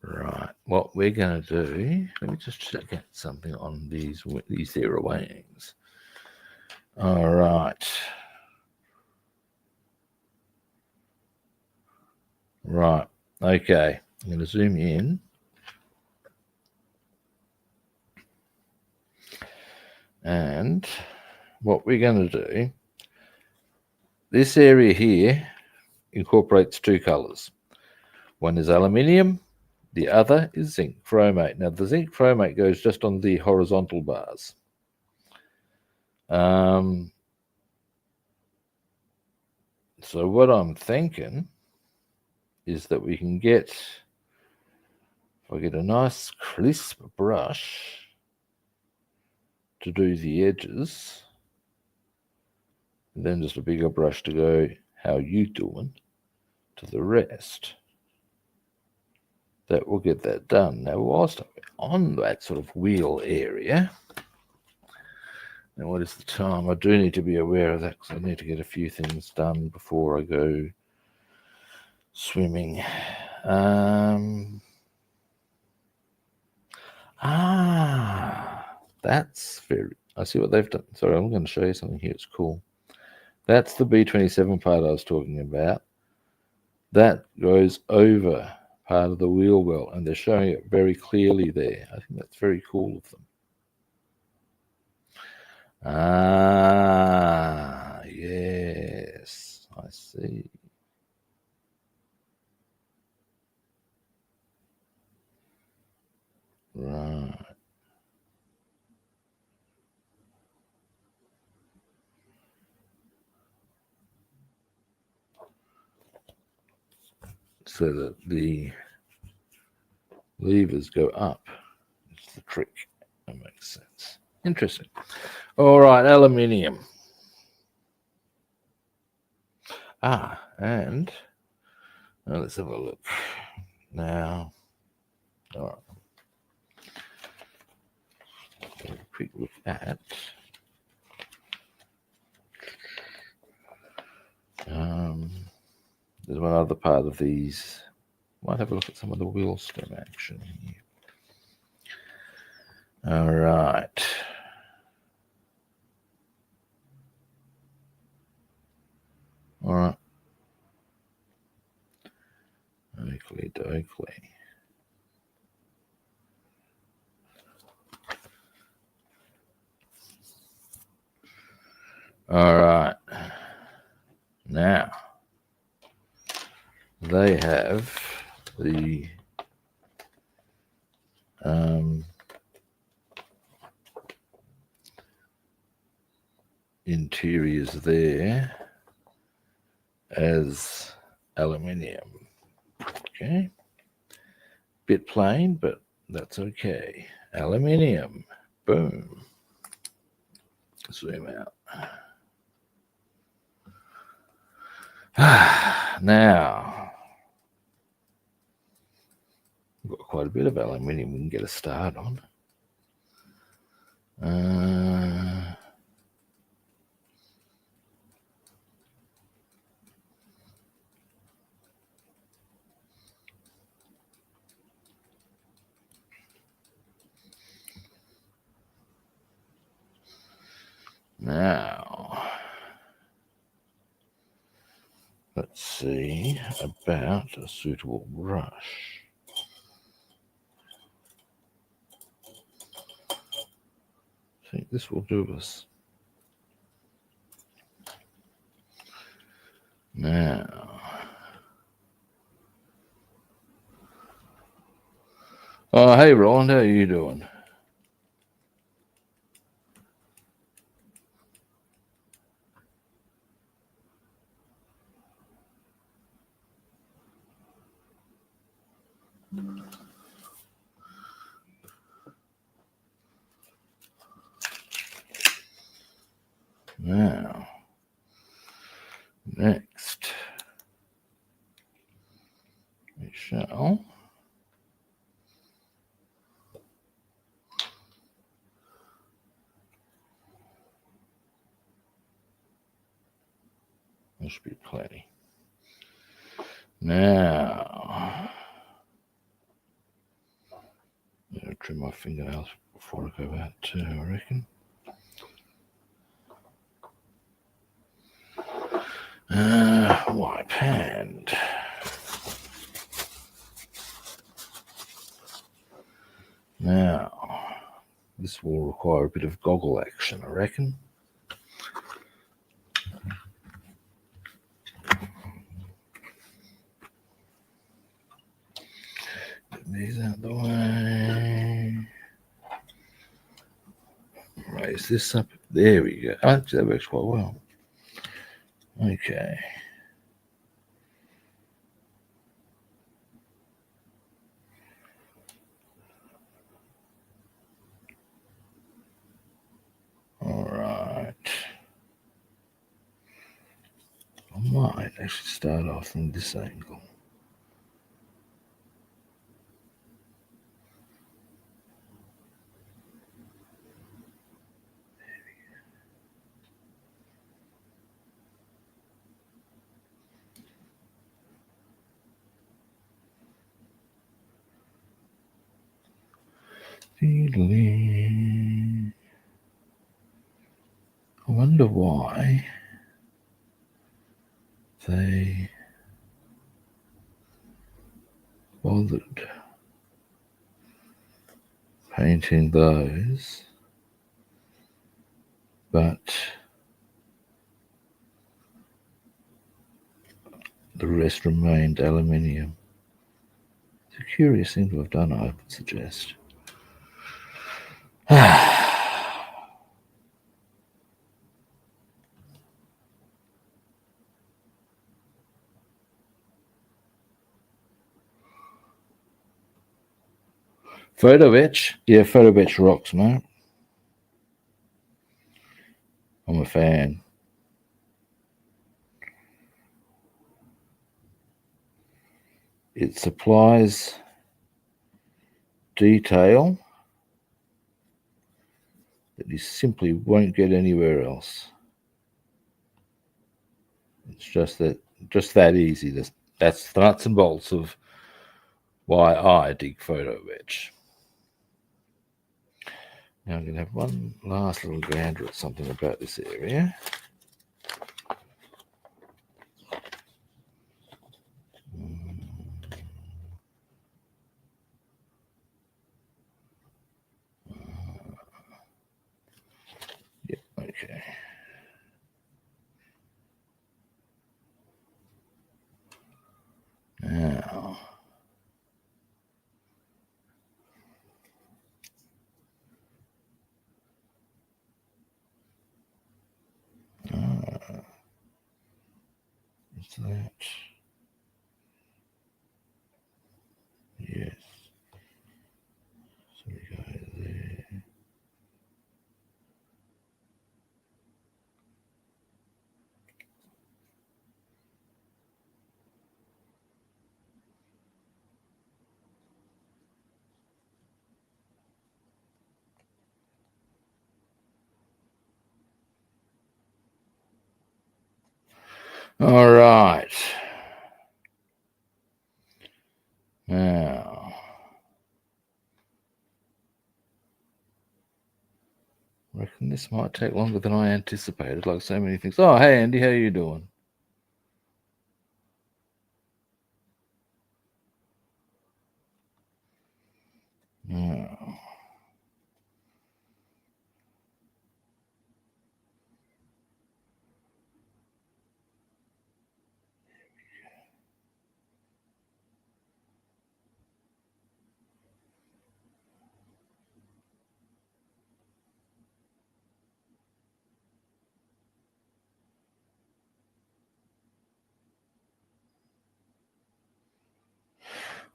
Right. What we're going to do, let me just check out something on these zero wings. All right. Right. Okay. I'm going to zoom in. And what we're going to do, this area here incorporates two colors. One is aluminium, the other is zinc chromate. Now, the zinc chromate goes just on the horizontal bars. So what I'm thinking is that we can get, if I get a nice crisp brush to do the edges, and then just a bigger brush to go, how you doing, to the rest, that will get that done. Now, whilst I'm on that sort of wheel area, now what is the time? I do need to be aware of that because I need to get a few things done before I go swimming. That's very, I see what they've done. Sorry, I'm going to show you something here. It's cool. That's the B27 part I was talking about. That goes over part of the wheel well, and they're showing it very clearly there. I think that's very cool of them. Yes, I see. Right. So that the levers go up. It's the trick. That makes sense. Interesting. All right, aluminium. And let's have a look. Now, all right. A quick look at there's one other part of these. Might have a look at some of the wheel stem action here. All right. All right. Oakley dokley. All right. Now, they have the interiors there as aluminium. Okay. Bit plain, but that's okay. Aluminium. Boom. Zoom out. Now, we've got quite a bit of aluminium we can get a start on. Now, let's see about a suitable brush. I think this will do us. Now, oh, hey Roland, how are you doing? Now, next, we shall there should be plenty. Now, I'm going to trim my fingernails before I go out too, I reckon. Wipe hand. Now, this will require a bit of goggle action, I reckon. Get these out of the way. Raise this up. There we go. Actually, that works quite well. Okay. All right. I might actually start off from this angle. I wonder why they bothered painting those, but the rest remained aluminium. It's a curious thing to have done, I would suggest. Photo etch? Yeah, photo etch rocks, mate. I'm a fan. It supplies detail that you simply won't get anywhere else. It's just that easy. That's the nuts and bolts of why I dig photo etch. Now I'm going to have one last little gander at something about this area. that. Yes. So we go there. All right. Now, I reckon this might take longer than I anticipated, like so many things. Oh, hey, Andy, how you doing? Now,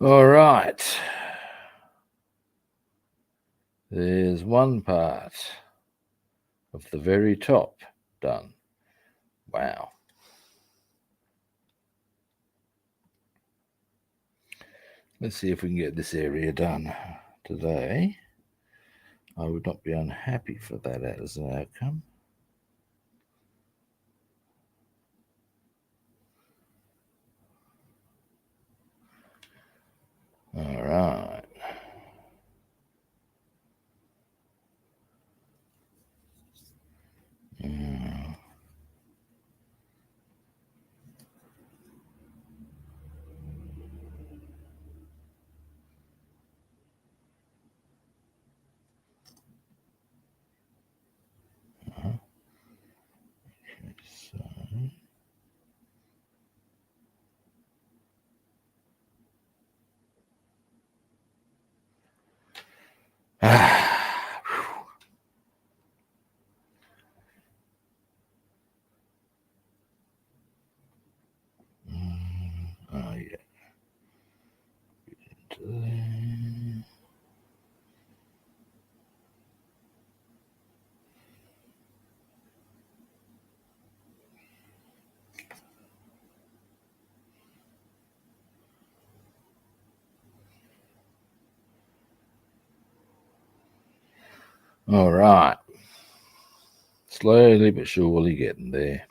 all right. There's one part of the very top done. Wow. Let's see if we can get this area done today. I would not be unhappy for that as an outcome. All right. Oh, yeah. All right. Slowly but surely getting there.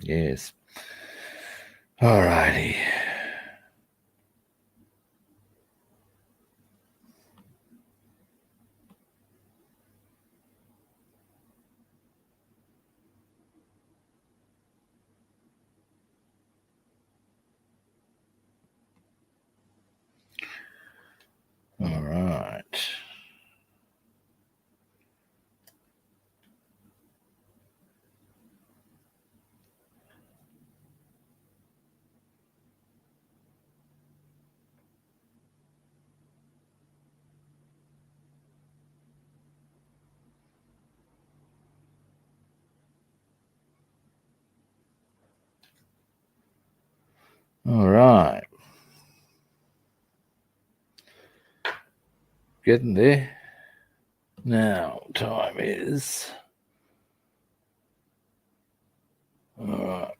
Yes. All righty. All right. All right. Getting there. Now, time is. All right.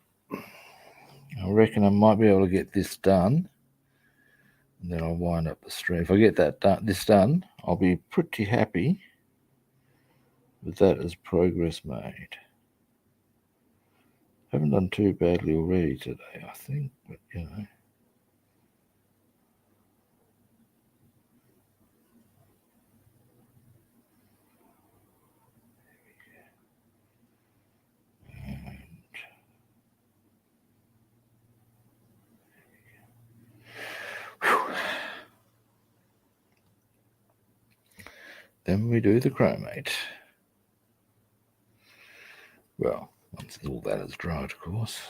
I reckon I might be able to get this done. And then I'll wind up the stream. If I get this done, I'll be pretty happy with that as progress made. Haven't done too badly already today, I think, but you know. Then we do the chromate. Well, once all that is dried, of course.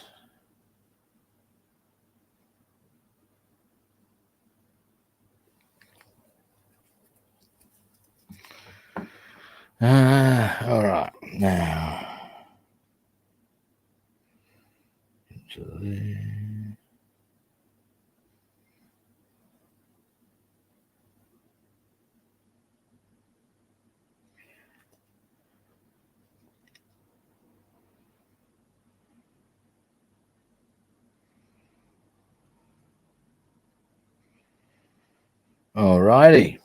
All right, now Alrighty.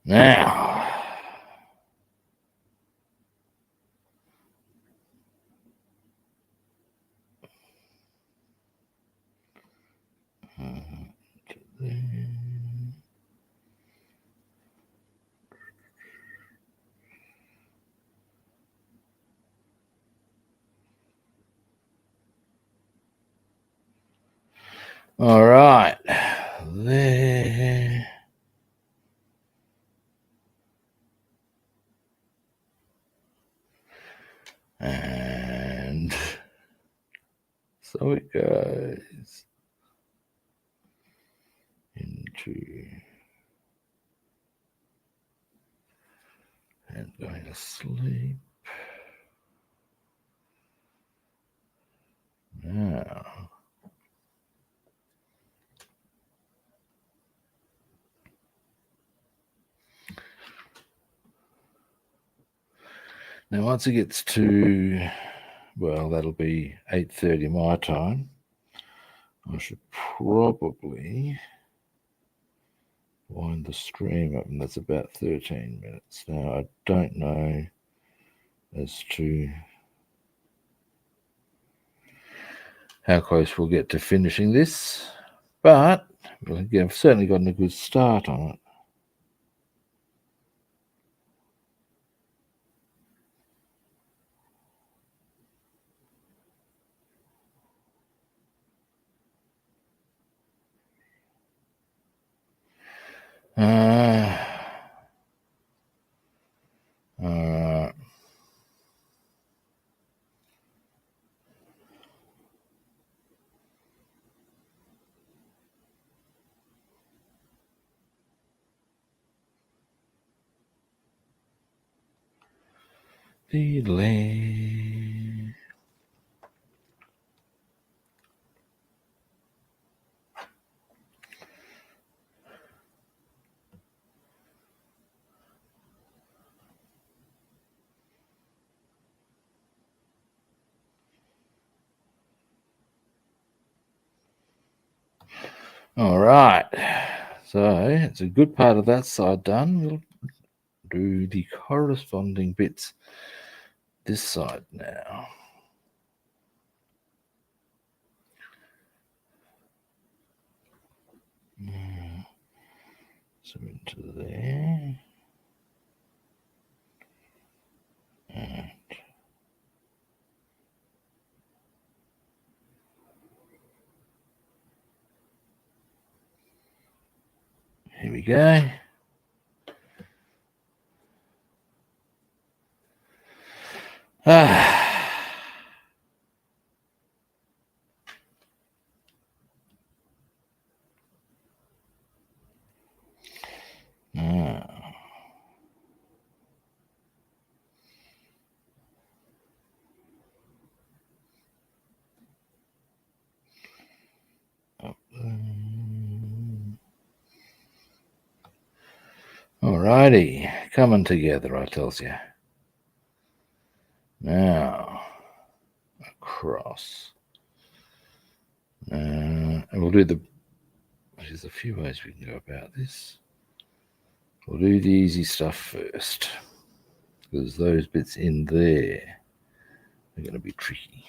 Now, all right, there. And so it goes into and going to sleep. Now once it gets to, well, that'll be 8:30 my time, I should probably wind the stream up, and that's about 13 minutes. Now I don't know as to how close we'll get to finishing this, but I've certainly gotten a good start on it. Delay. All right, so it's a good part of that side done. We'll do the corresponding bits this side now. So into there. And here we go. Alrighty, coming together, I tells you. Now, across. And we'll do there's a few ways we can go about this. We'll do the easy stuff first, because those bits in there are going to be tricky.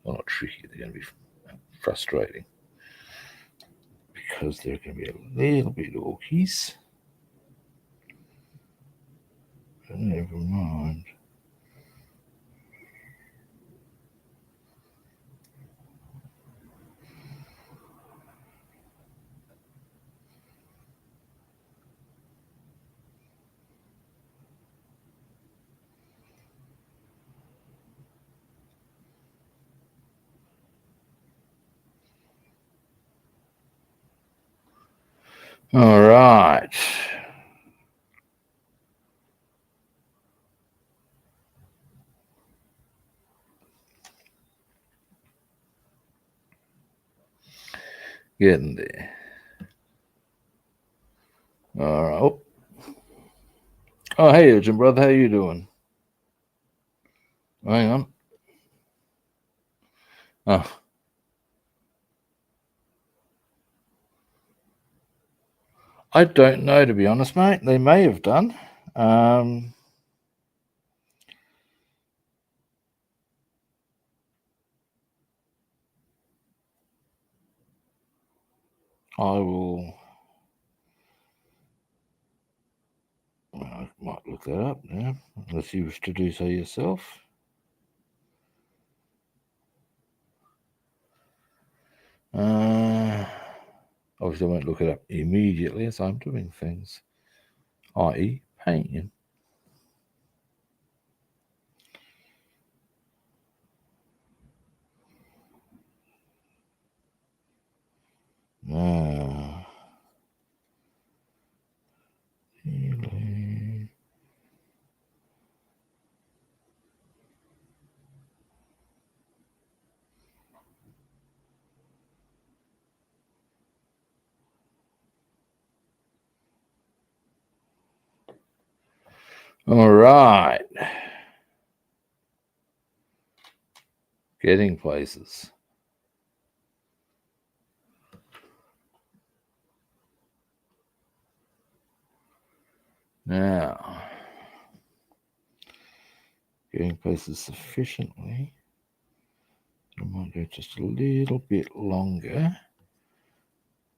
Well, not tricky, they're going to be frustrating, because they're going to be a little bit awkies. But never mind. All right. Getting there. All right. Oh, hey, Urgent Brother, how you doing? Hang on. Oh, I don't know, to be honest, mate. They may have done. I will. I might look that up now, unless you wish to do so yourself. Obviously, I won't look it up immediately as I'm doing things, i.e., painting. All right. Getting places. Now, getting places sufficiently. I might go just a little bit longer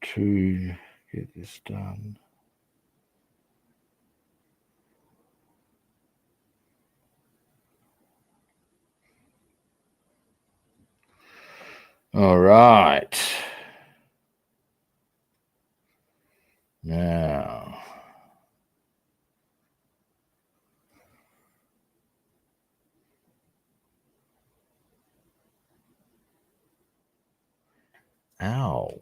to get this done. All right. Now, ow.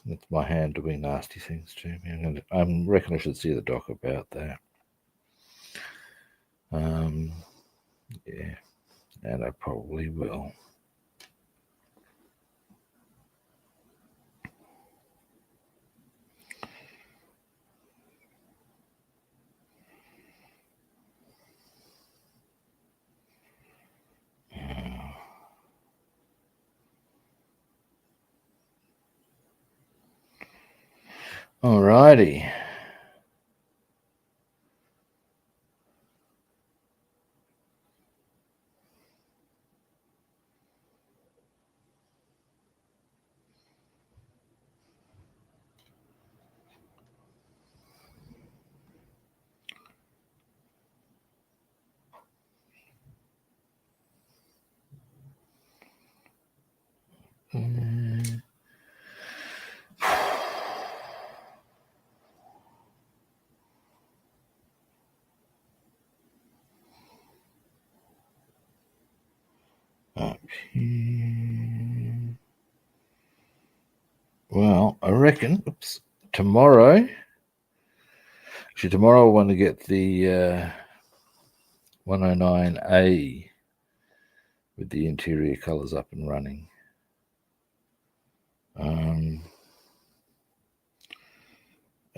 That's my hand doing nasty things to me. I reckon I should see the doc about that. Yeah, and I probably will. Alrighty. Up here. Well, I reckon, tomorrow. Actually, tomorrow I want to get the 109A with the interior colours up and running.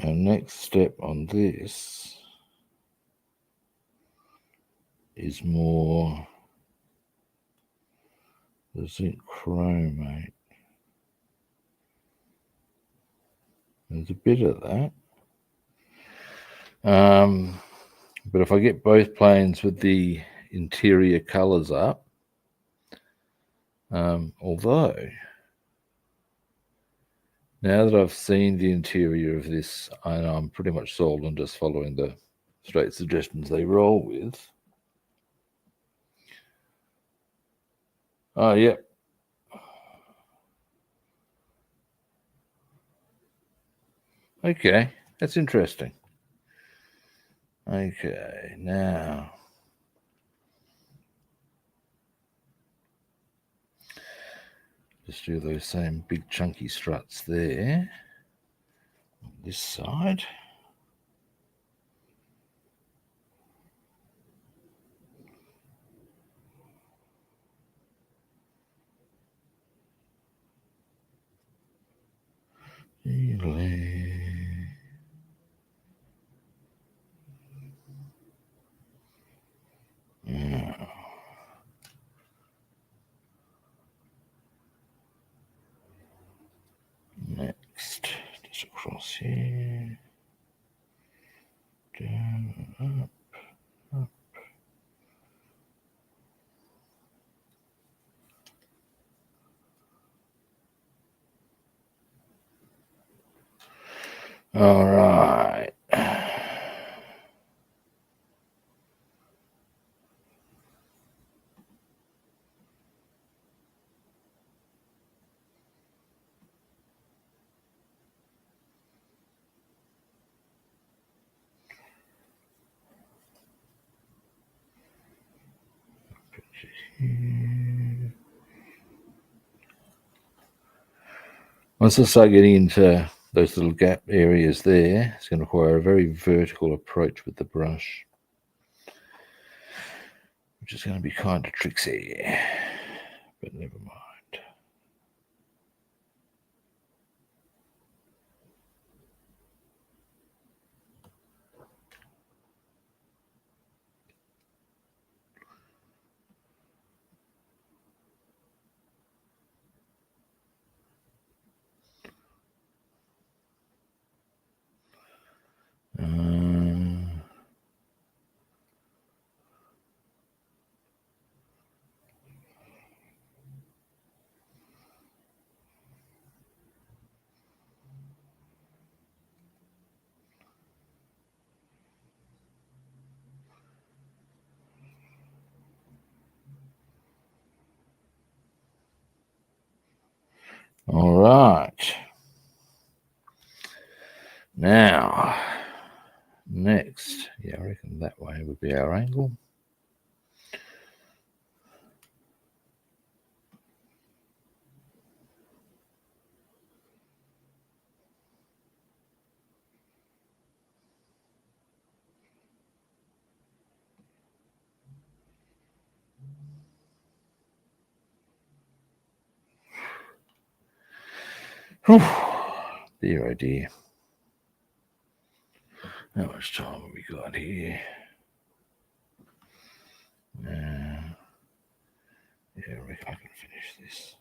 Our next step on this is more the zinc chromate. There's a bit of that. But if I get both planes with the interior colours up, although now that I've seen the interior of this, I'm pretty much sold on just following the straight suggestions they roll with. Oh, yeah. Okay, that's interesting. Okay, now just do those same big chunky struts there on this side. across here, down, up. All right. Once I start getting into those little gap areas there, it's going to require a very vertical approach with the brush, which is going to be kind of tricksy, but never mind. All right. Now, next, yeah, I reckon that way would be our angle. Whew. Dear, oh dear. How much time have we got here? Yeah, I reckon I can finish this.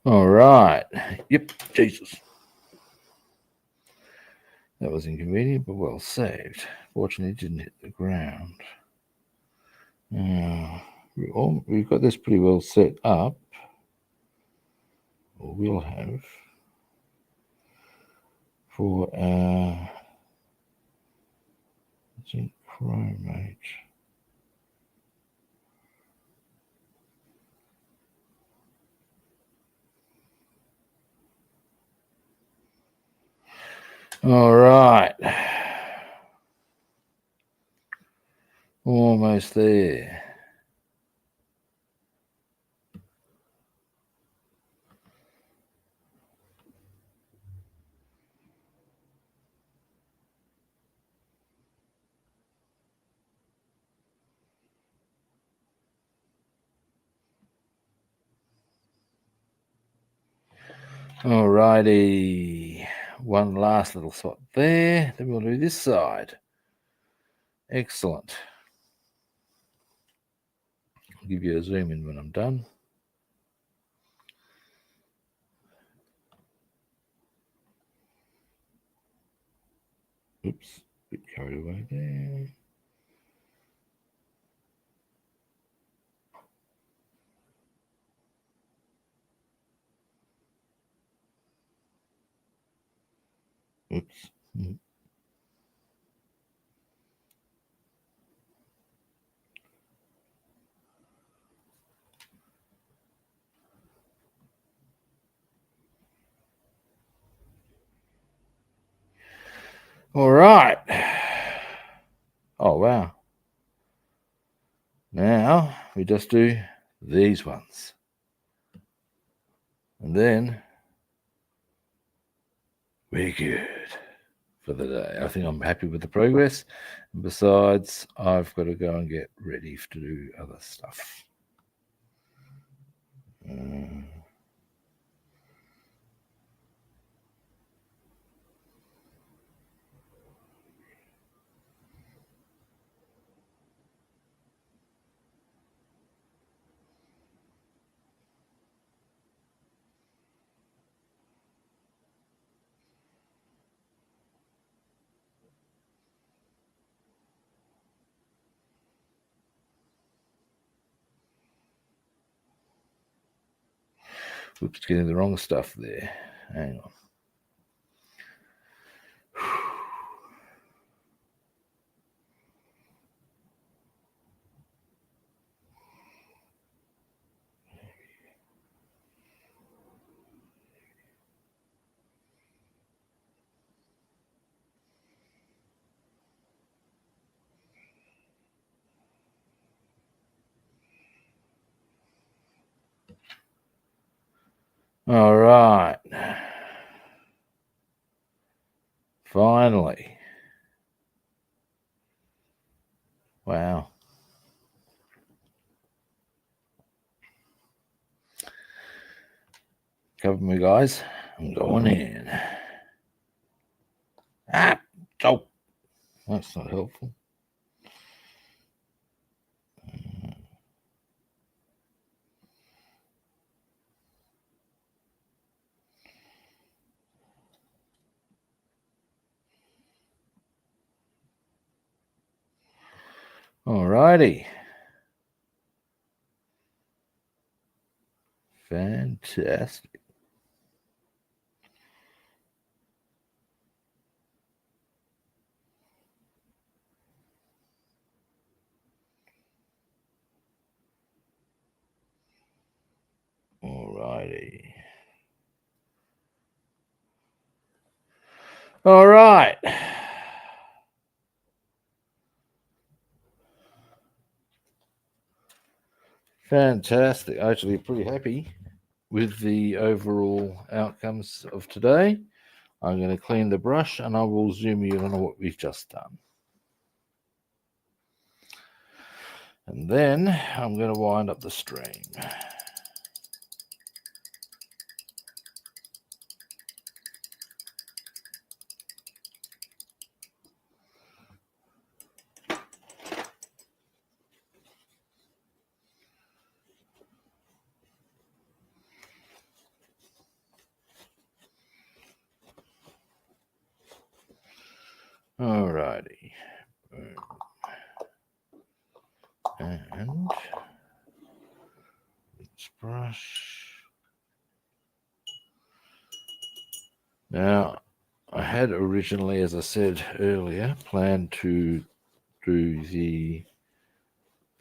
All right. Yep, Jesus. That was inconvenient, but well saved. Fortunately, it didn't hit the ground. We've got this pretty well set up, or we'll have, for our zinc chromate. All right. Almost there. Alrighty, one last little spot there. Then we'll do this side. Excellent. I'll give you a zoom in when I'm done. Oops, a bit carried away there. Oops. All right. Oh, wow. Now we just do these ones. And then we're good for the day. I think I'm happy with the progress. And besides, I've got to go and get ready to do other stuff. Oops, getting the wrong stuff there. Hang on. All right. Finally. Wow. Cover me, guys. I'm going in. Oh, that's not helpful. All righty. Fantastic. All righty. All right. Fantastic. Actually, pretty happy with the overall outcomes of today. I'm going to clean the brush and I will zoom you in on what we've just done. And then I'm going to wind up the stream. Alrighty. And let's brush. Now, I had originally, as I said earlier, planned to do the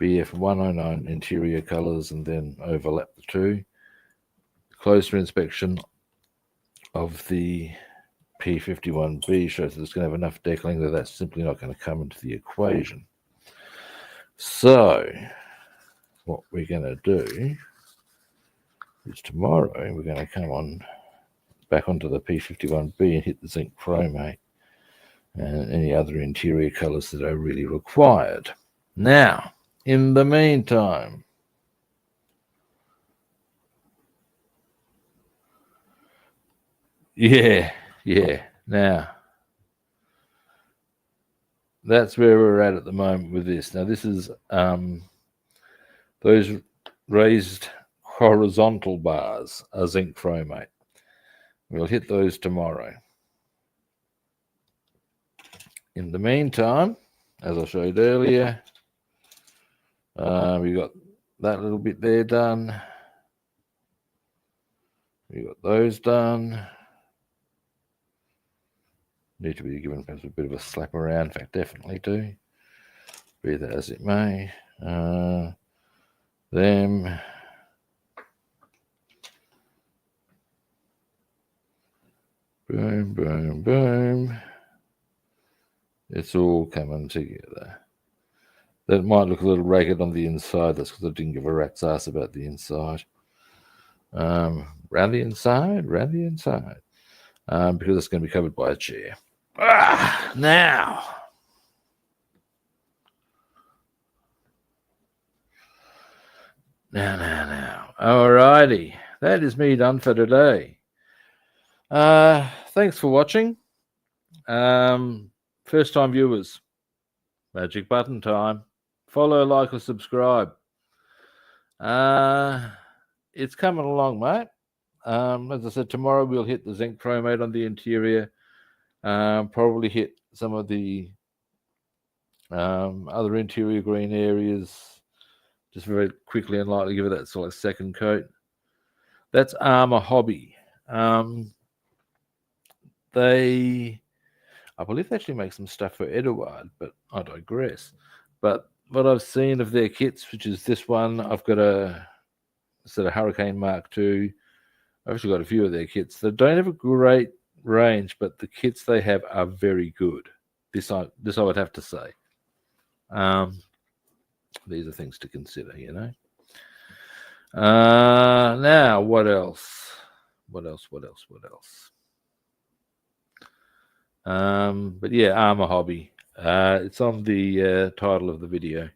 BF109 interior colors and then overlap the two. Closer inspection of the P-51B shows that it's going to have enough deckling that that's simply not going to come into the equation. So, what we're going to do is tomorrow we're going to come on back onto the P-51B and hit the zinc chromate and any other interior colors that are really required. Now, in the meantime, yeah, now that's where we're at the moment with this. Now, this is those raised horizontal bars are zinc chromate. We'll hit those tomorrow. In the meantime, as I showed earlier, we got that little bit there done. We got those done. Need to be given perhaps a bit of a slap around. In fact, definitely do. Be that as it may. Them. Boom, boom, boom. It's all coming together. That might look a little ragged on the inside. That's because I didn't give a rat's ass about the inside. Round the inside. Because it's going to be covered by a chair. Now. Now. Alrighty. That is me done for today. Thanks for watching. First time viewers, magic button time. Follow, like, or subscribe. It's coming along, mate. As I said, tomorrow we'll hit the zinc chromate on the interior. Probably hit some of the other interior green areas. Just very quickly and lightly give it that sort of second coat. That's Arma Hobby. I believe they actually make some stuff for Eduard, but I digress. But what I've seen of their kits, which is this one, I've got a sort of Hurricane Mark II. I've actually got a few of their kits. They don't have a great range, but the kits they have are very good. This I would have to say. These are things to consider, you know. Now, what else? What else? But yeah, Arma Hobby. It's on the title of the video.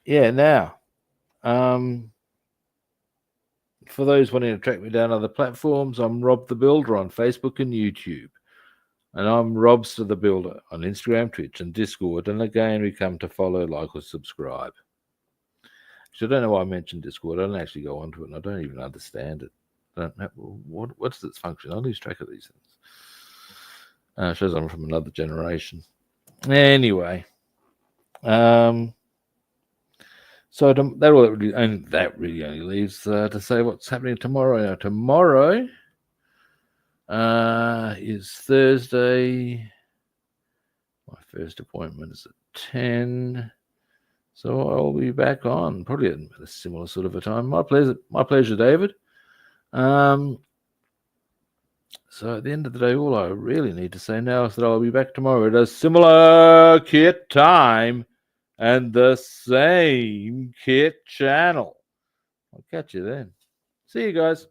Yeah, now, for those wanting to track me down other platforms, I'm Rob the Builder on Facebook and YouTube. And I'm Robster the Builder on Instagram, Twitch, and Discord. And again, we come to follow, like, or subscribe. So I don't know why I mentioned Discord. I don't actually go onto it, and I don't even understand it. I don't know what's its function. I lose track of these things. Shows I'm from another generation. Anyway, so that really only leaves to say what's happening tomorrow. Now, tomorrow is Thursday. My first appointment is at 10. So I'll be back on probably at a similar sort of a time. My pleasure, David. So at the end of the day, all I really need to say now is that I'll be back tomorrow at a similar kit time and the same kit channel. I'll catch you then. See you guys.